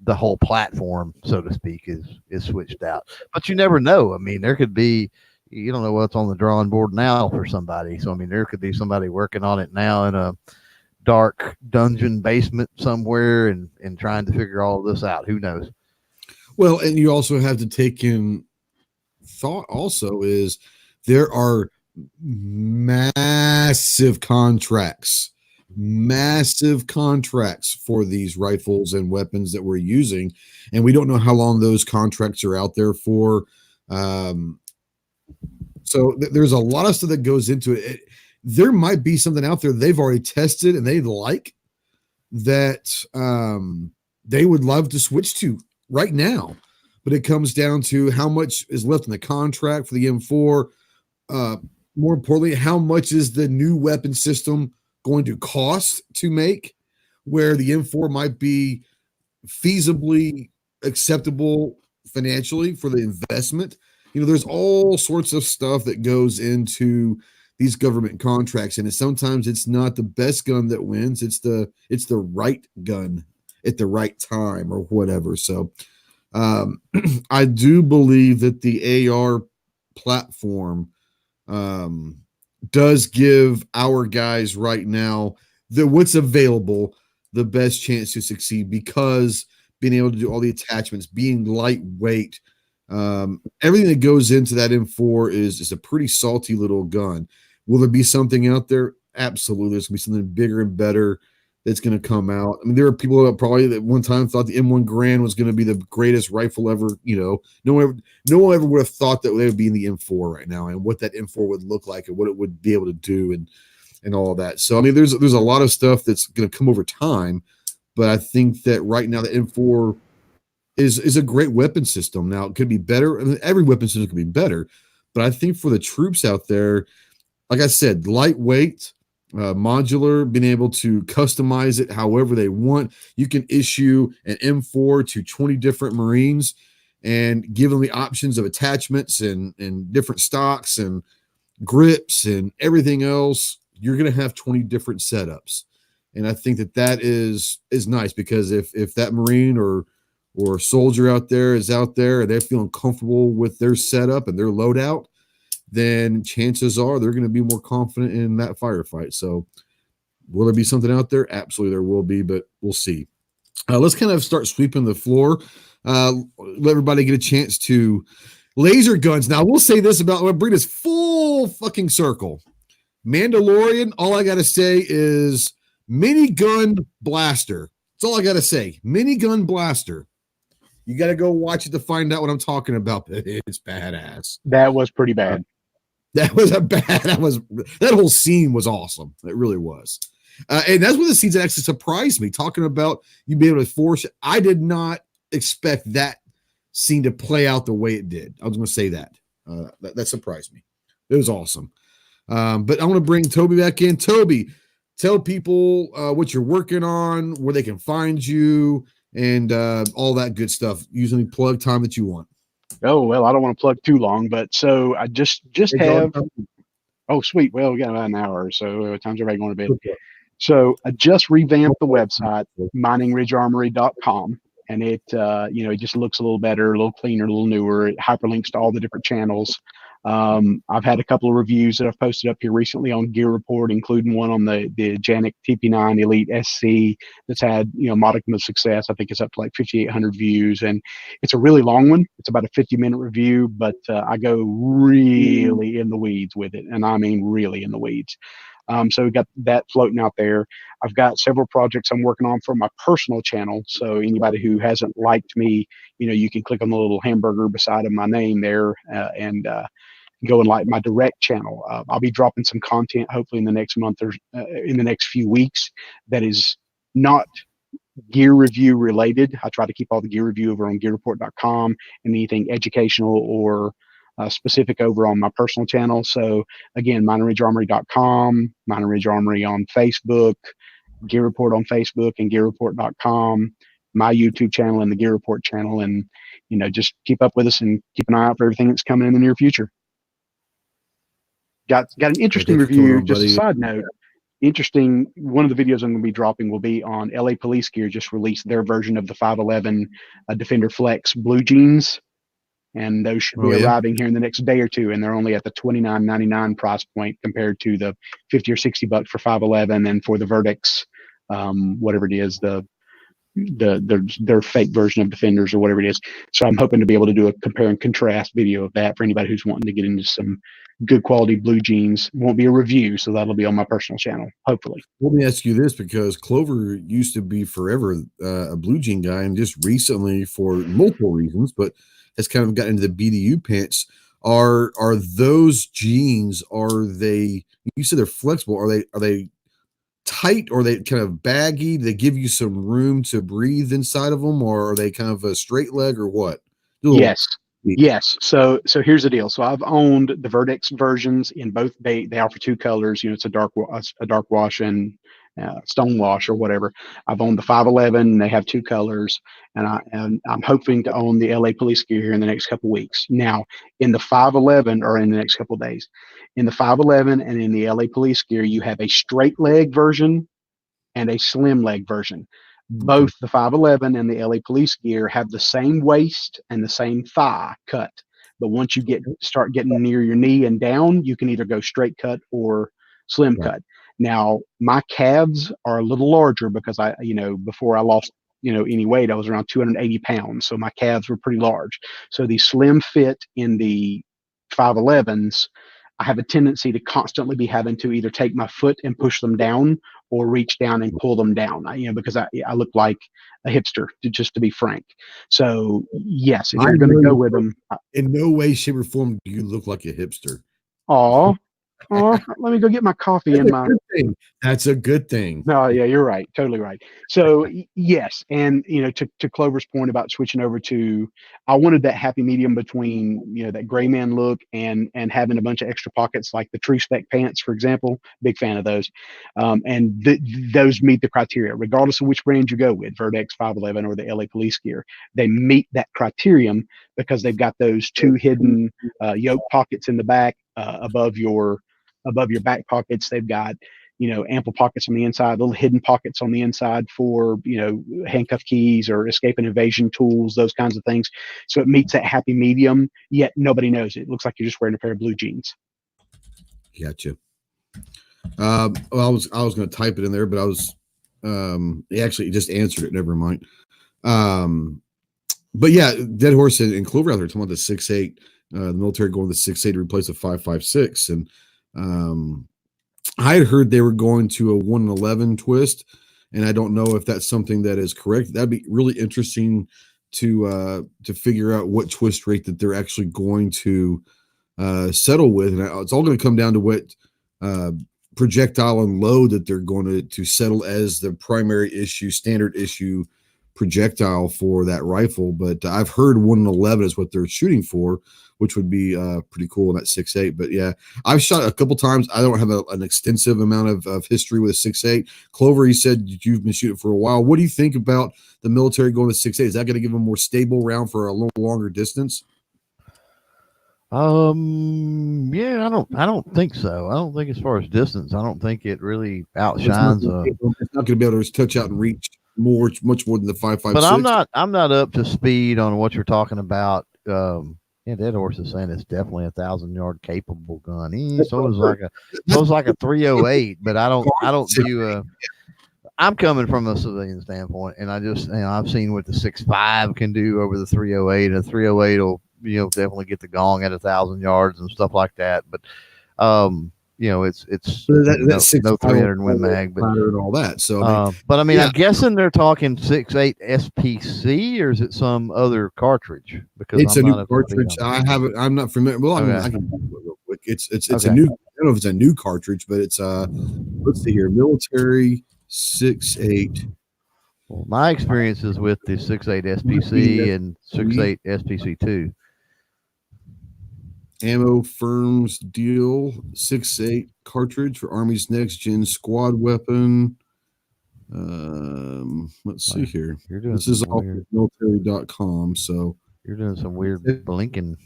S5: the whole platform, so to speak, is switched out. But you never know. I mean, there could be, you don't know what's on the drawing board now for somebody. So I mean, there could be somebody working on it now in a dark dungeon basement somewhere and trying to figure all of this out. Who knows?
S3: Well, and you also have to take in thought also is there are massive contracts for these rifles and weapons that we're using, and we don't know how long those contracts are out there for. So there's a lot of stuff that goes into it. There might be something out there they've already tested and they like that they would love to switch to right now, but it comes down to how much is left in the contract for the M4. More importantly, how much is the new weapon system going to cost to make, where the M4 might be feasibly acceptable financially for the investment. There's all sorts of stuff that goes into these government contracts, and sometimes it's not the best gun that wins. It's the right gun at the right time or whatever. So I do believe that the AR platform does give our guys right now what's available the best chance to succeed, because being able to do all the attachments, being lightweight, everything that goes into that M4 is a pretty salty little gun. Will there be something out there? Absolutely. There's going to be something bigger and better that's going to come out. I mean, there are people that probably at one time thought the M1 Grand was going to be the greatest rifle ever. No one ever would have thought that they would be in the M4 right now, and what that M4 would look like and what it would be able to do and all of that. So, I mean, there's a lot of stuff that's going to come over time, but I think that right now the M4 is a great weapon system. Now, it could be better. I mean, every weapon system could be better, but I think for the troops out there, like I said, lightweight, modular, being able to customize it however they want. You can issue an M4 to 20 different Marines and give them the options of attachments and different stocks and grips and everything else. You're going to have 20 different setups. And I think that is nice, because if that Marine or soldier out there is out there and they're feeling comfortable with their setup and their loadout, then chances are they're going to be more confident in that firefight. So will there be something out there? Absolutely there will be, but we'll see. Let's kind of start sweeping the floor. Let everybody get a chance to laser guns. Now, we'll say this about, we'll bring this full fucking circle. Mandalorian, all I got to say is minigun blaster. That's all I got to say. Minigun blaster. You got to go watch it to find out what I'm talking about. It's badass.
S1: That was pretty bad.
S3: That whole scene was awesome. It really was. And that's one of the scenes that actually surprised me, talking about you being able to force it. I did not expect that scene to play out the way it did. I was going to say that. That surprised me. It was awesome. But I want to bring Toby back in. Toby, tell people what you're working on, where they can find you, and all that good stuff. Use any plug time that you want.
S1: Oh, well, I don't want to plug too long, but so I just have. Oh, sweet. Well, we got about an hour or so. What time's everybody going to bed?
S3: Okay.
S1: So I just revamped the website, miningridgearmory.com, and it just looks a little better, a little cleaner, a little newer. It hyperlinks to all the different channels. I've had a couple of reviews that I've posted up here recently on Gear Report, including one on the Janik TP9 Elite SC that's had modicum of success. I think it's up to like 5,800 views, and it's a really long one. It's about a 50-minute review, but I go really in the weeds with it, and I mean really in the weeds. So we've got that floating out there. I've got several projects I'm working on for my personal channel. So anybody who hasn't liked me, you can click on the little hamburger beside of my name there and go and like my direct channel. I'll be dropping some content hopefully in the next month or in the next few weeks that is not gear review related. I try to keep all the gear review over on gearreport.com and anything educational or specific over on my personal channel. So again, mineandridgearmory.com, Mine and Ridge Armory on Facebook, Gear Report on Facebook and gearreport.com, my YouTube channel and the Gear Report channel. And, just keep up with us and keep an eye out for everything that's coming in the near future. Got an interesting review. Just a side note. Interesting. One of the videos I'm going to be dropping will be on LA Police Gear. Just released their version of the 511 Defender Flex blue jeans, and those should be arriving here in the next day or two. And they're only at the $29.99 price point compared to the $50 or $60 for 511 and for the Verdicts, whatever it is, their fake version of Defenders or whatever it is. So I'm hoping to be able to do a compare and contrast video of that for anybody who's wanting to get into some good quality blue jeans. It won't be a review, so that'll be on my personal channel, hopefully.
S3: Let me ask you this, because Clover used to be forever a blue jean guy, and just recently, for multiple reasons, but has kind of gotten into the BDU pants. Are those jeans, are they, you said they're flexible, are they tight, or are they kind of baggy? Do they give you some room to breathe inside of them, or are they kind of a straight leg, or what? Yes. So here's the deal. So I've owned the Verdicts versions in both. They offer two colors. It's a dark wash and stone wash or whatever. I've owned the 511. They have two colors, and I'm hoping to own the LA Police Gear here in the next couple of weeks. Now, in the 511, or in the next couple of days, in the 511 and in the LA Police Gear, you have a straight leg version and a slim leg version. Both the 511 and the LA Police Gear have the same waist and the same thigh cut. But once you start getting near your knee and down, you can either go straight cut or slim cut. Now, my calves are a little larger because before I lost, any weight, I was around 280 pounds. So my calves were pretty large. So the slim fit in the 511s, I have a tendency to constantly be having to either take my foot and push them down or reach down and pull them down, because I look like a hipster, just to be frank. So yes, if you're going to go with them. In no way, shape, or form do you look like a hipster.
S1: Oh, let me go get my coffee in my.
S3: That's a good thing.
S1: No, yeah, you're right. Totally right. So yes, and to Clover's point about switching over to, I wanted that happy medium between that gray man look and having a bunch of extra pockets, like the True Spec pants, for example. Big fan of those, and those meet the criteria regardless of which brand you go with, Verdex, 511, or the LA Police Gear. They meet that criterion because they've got those two hidden yoke pockets in the back above your back pockets. They've got ample pockets on the inside, little hidden pockets on the inside for handcuff keys or escape and evasion tools, those kinds of things. So it meets that happy medium, yet nobody knows it. It looks like you're just wearing a pair of blue jeans.
S3: Gotcha. Well, I was going to type it in there, but I was actually just answered it. Never mind. But yeah, Dead Horse and Clover out there talking about the 6.8, the military going to 6.8 to replace a 5.56, and I had heard they were going to a 1-11 twist, and I don't know if that's something that is correct. That'd be really interesting to figure out what twist rate that they're actually going to settle with, and it's all going to come down to what projectile and load that they're going to settle as the primary issue, standard issue projectile for that rifle. But I've heard 1-11 is what they're shooting for, which would be pretty cool in that 6.8. But yeah, I've shot a couple times. I don't have an extensive amount of history with a 6.8. Clover, you said you've been shooting for a while. What do you think about the military going to 6.8? Is that going to give them a more stable round for a little longer distance?
S5: Yeah, I don't think so. I don't think, as far as distance, I don't think it really outshines.
S3: It's not going to be able to touch out and reach much more than the 5.56.
S5: But I'm not up to speed on what you're talking about. Yeah, Dead Horse is saying it's definitely a 1,000-yard capable gun. So it was like a 308, but I don't view I'm coming from a civilian standpoint, and I just I've seen what the 6.5 can do over the 308, and a 308 will definitely get the gong at 1,000 yards and stuff like that. But it's no 300 Win Mag, but
S3: and all that. So,
S5: but I mean, I'm guessing they're talking 6.8 SPC, or is it some other cartridge? Because
S3: it's a new cartridge. I'm not familiar. Well, I can do it real quick. It's a new. I don't know if it's a new cartridge, but it's let's see here, military 6.8.
S5: Well, my experience is with the 6.8 SPC and 6.8 SPC2.
S3: Ammo Firms deal 6.8 cartridge for Army's next gen squad weapon. Let's see here. This is off of military.com. So
S5: you're doing some weird blinking.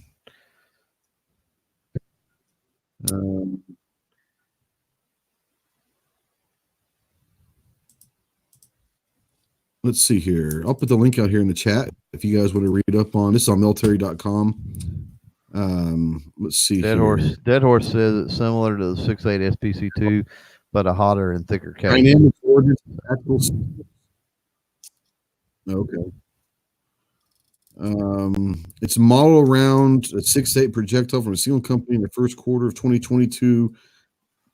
S3: Let's see here. I'll put the link out here in the chat if you guys want to read up on this on military.com. Let's see.
S5: Dead Horse says it's similar to the 6.8 SPC2, but a hotter and thicker case.
S3: Dynamic ordnance tactical. Okay. It's modeled around a 6.8 projectile from a single company in the first quarter of 2022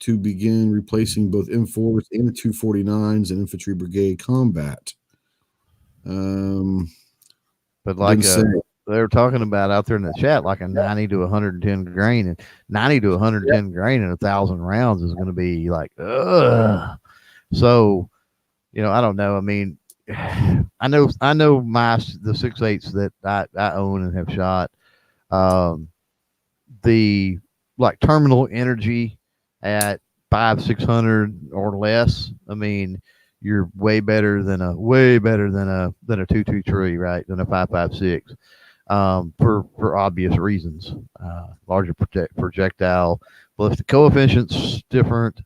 S3: to begin replacing both M4s and the 249s in infantry brigade combat.
S5: But like they were talking about out there in the chat, like a 90 to 110 grain, and 90 to 110 grain in 1,000 rounds is going to be like, ugh. So, I don't know. I mean, I know the 6.8s that I own and have shot. The like terminal energy at 500-600 or less. I mean, you're way better than a 223, right? Than a 5.56. For obvious reasons. Larger projectile, ballistic coefficients different,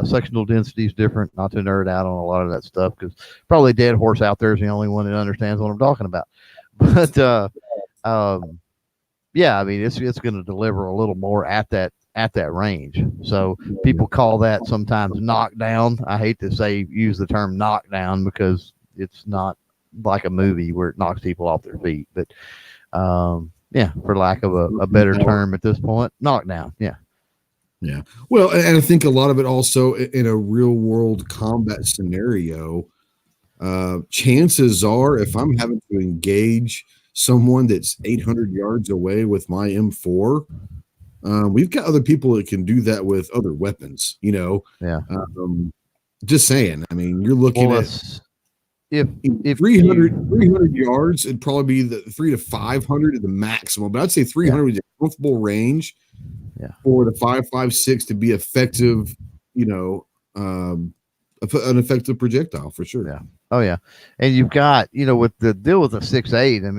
S5: sectional density is different. Not to nerd out on a lot of that stuff, because probably Dead Horse out there is the only one that understands what I'm talking about. But yeah, I mean it's going to deliver a little more at that range. So people call that sometimes knockdown. I hate to use the term knockdown because it's not like a movie where it knocks people off their feet, but yeah, for lack of a better term at this point, knockdown. Yeah. Well,
S3: and I think a lot of it also in a real world combat scenario, chances are if I'm having to engage someone that's 800 yards away with my M4, we've got other people that can do that with other weapons, Yeah. Just saying. I mean, you're looking at if 300 yards, it'd probably be the 300 to 500 at the maximum, but I'd say 300 is a comfortable range for the 5.56 to be effective, an effective projectile for sure.
S5: Yeah. Oh yeah. And you've got, with the deal with the 6.8, I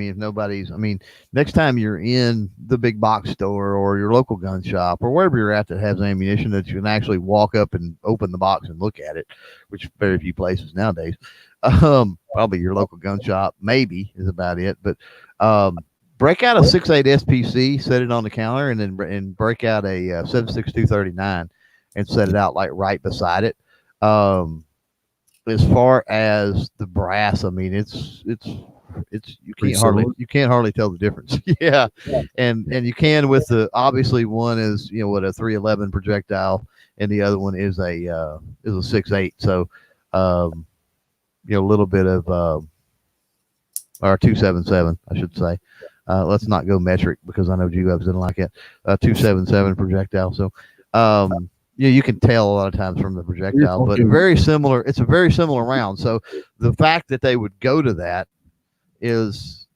S5: mean, next time you're in the big box store or your local gun shop or wherever you're at that has ammunition that you can actually walk up and open the box and look at it, which very few places nowadays. Probably your local gun shop maybe is about it, but break out a 6.8 SPC, set it on the counter, and then break out a 7.62 and set it out like right beside it. As far as the brass, I mean, it's you can't hardly tell the difference. Yeah. And you can with the, obviously one is, a 311 projectile and the other one is a 6.8. So, a little bit of, or 277, I should say. Let's not go metric because I know G-Webs didn't like it. 277 projectile. So, you can tell a lot of times from the projectile, but very similar. It's a very similar round. So the fact that they would go to that is,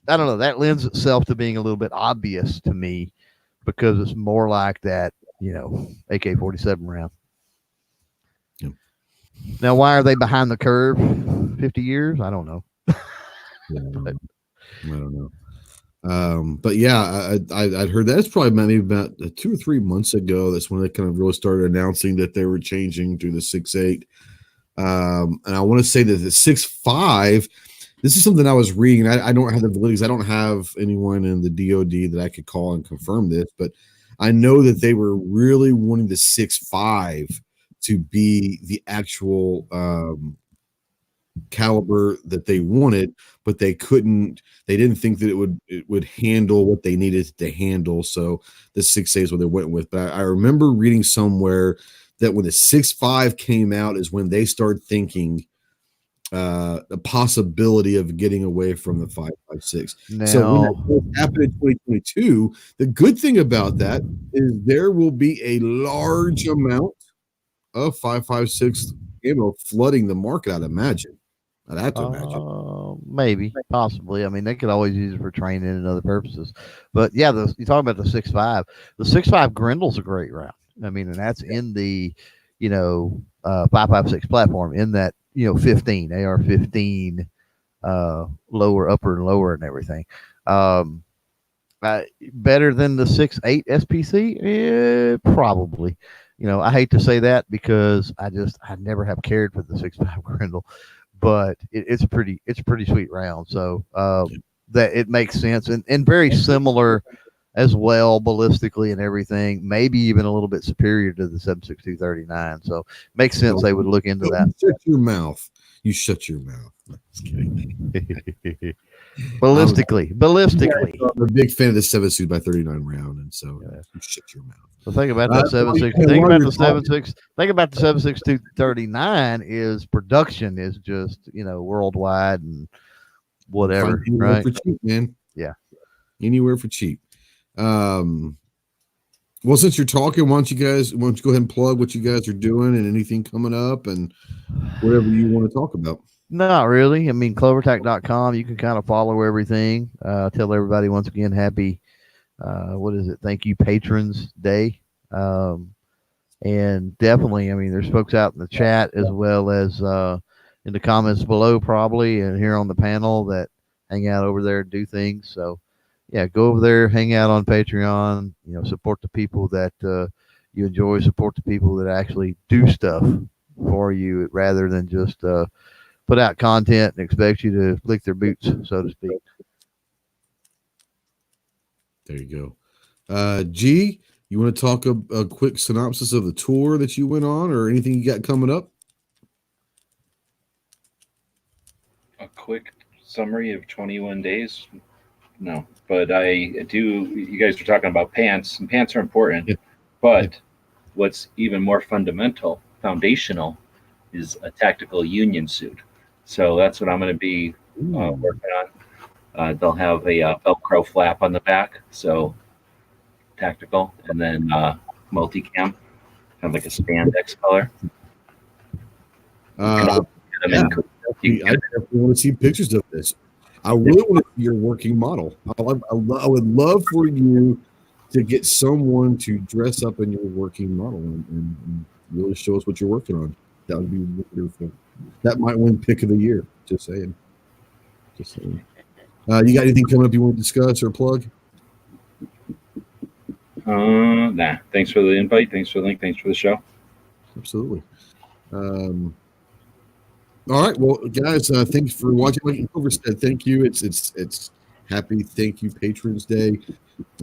S5: I don't know, that lends itself to being a little bit obvious to me because it's more like that, AK-47 round. Yep. Now, why are they behind the curve 50 years? I don't know.
S3: I don't know. But yeah, I'd heard that. It's probably maybe about 2 or 3 months ago. That's when they kind of really started announcing that they were changing to the 6.8. And I want to say that the 6.5, this is something I was reading. I don't have the validities. I don't have anyone in the DOD that I could call and confirm this, but I know that they were really wanting the 6.5 to be the actual caliber that they wanted, but they didn't think that it would handle what they needed to handle. So the 6.8 is what they went with. But I remember reading somewhere that when the 6.5 came out is when they started thinking the possibility of getting away from the 5.56. So when that happened in 2022, the good thing about that is there will be a large amount of 5.56 ammo flooding the market, I'd imagine. I'd have to imagine.
S5: Maybe, possibly. I mean, they could always use it for training and other purposes. But yeah, you talk about the 6.5. The 6.5 Grendel's a great round. I mean, and that's in the 5.56 platform in that 15 AR-15 lower, upper, and lower, and everything. Better than the 6.8 SPC? Probably. I hate to say that because I never have cared for the 6.5 Grendel, but it's a pretty sweet round. So that it makes sense and very similar as well ballistically and everything. Maybe even a little bit superior to the 7.62-39. So makes sense they would look into that.
S3: Shut your mouth. You shut your mouth. Just kidding.
S5: Ballistically.
S3: I'm a big fan of the 7.62-39 round, and so you shut your mouth.
S5: So think about that 7.6. Think about the 7.6. Think about the 7.62-39 is production is just worldwide and whatever, right?
S3: For cheap, man.
S5: Yeah,
S3: anywhere for cheap. Well, since you're talking, why don't you go ahead and plug what you guys are doing and anything coming up and whatever you want to talk about?
S5: Not really. I mean, clovertac.com, you can kind of follow everything. Tell everybody once again, happy, thank you, Patrons Day. And definitely, I mean, there's folks out in the chat as well as in the comments below probably and here on the panel that hang out over there and do things. So, yeah, go over there, hang out on Patreon, support the people that you enjoy, support the people that actually do stuff for you rather than just put out content and expect you to lick their boots, so to speak.
S3: There you go. G, you want to talk a quick synopsis of the tour that you went on or anything you got coming up?
S2: A quick summary of 21 days? No, but I do. You guys are talking about pants, and pants are important. Yeah. But what's even more foundational, is a tactical union suit. So that's what I'm going to be working on. They'll have a Velcro flap on the back, so tactical, and then multicam, kind of like a spandex color.
S3: I definitely want to see pictures of this. I really want to see your working model. I would love for you to get someone to dress up in your working model and really show us what you're working on. That would be wonderful. That might win pick of the year. Just saying. You got anything coming up you want to discuss or plug?
S2: Nah. Thanks for the invite. Thanks for the link. Thanks for the show.
S3: Absolutely. All right. Well, guys, thanks for watching. Like Clover said, thank you. It's happy Thank You Patrons Day.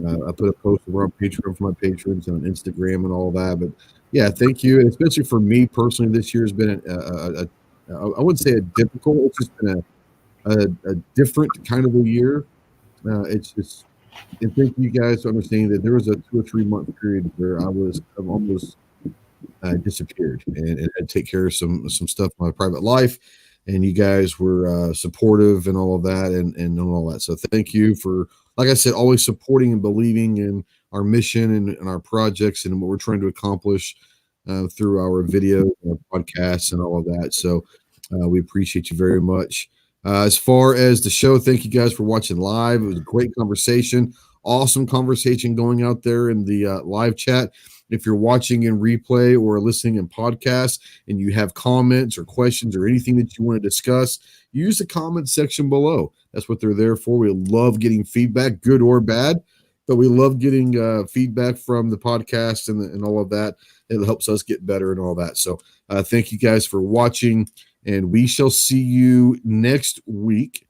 S3: I put a post over on Patreon for my patrons and on Instagram and all that. But yeah, thank you. And especially for me personally, this year has been I wouldn't say a difficult. It's just been a different kind of a year. It's just, and thank you guys for understanding that there was a 2 or 3 month period where I almost disappeared and had to take care of some stuff in my private life, and you guys were supportive and all of that and all that. So thank you for, like I said, always supporting and believing in our mission and our projects and what we're trying to accomplish through our video, our podcasts, and all of that. So we appreciate you very much. As far as the show, thank you guys for watching live. It was a great conversation, awesome conversation going out there in the live chat. If you're watching in replay or listening in podcast and you have comments or questions or anything that you want to discuss, use the comment section below. That's what they're there for. We love getting feedback, good or bad, but we love getting feedback from the podcast and all of that. It helps us get better and all that. So thank you guys for watching, and we shall see you next week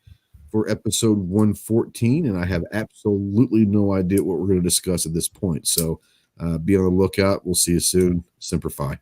S3: for episode 114. And I have absolutely no idea what we're going to discuss at this point. So be on the lookout. We'll see you soon. Semper Fi.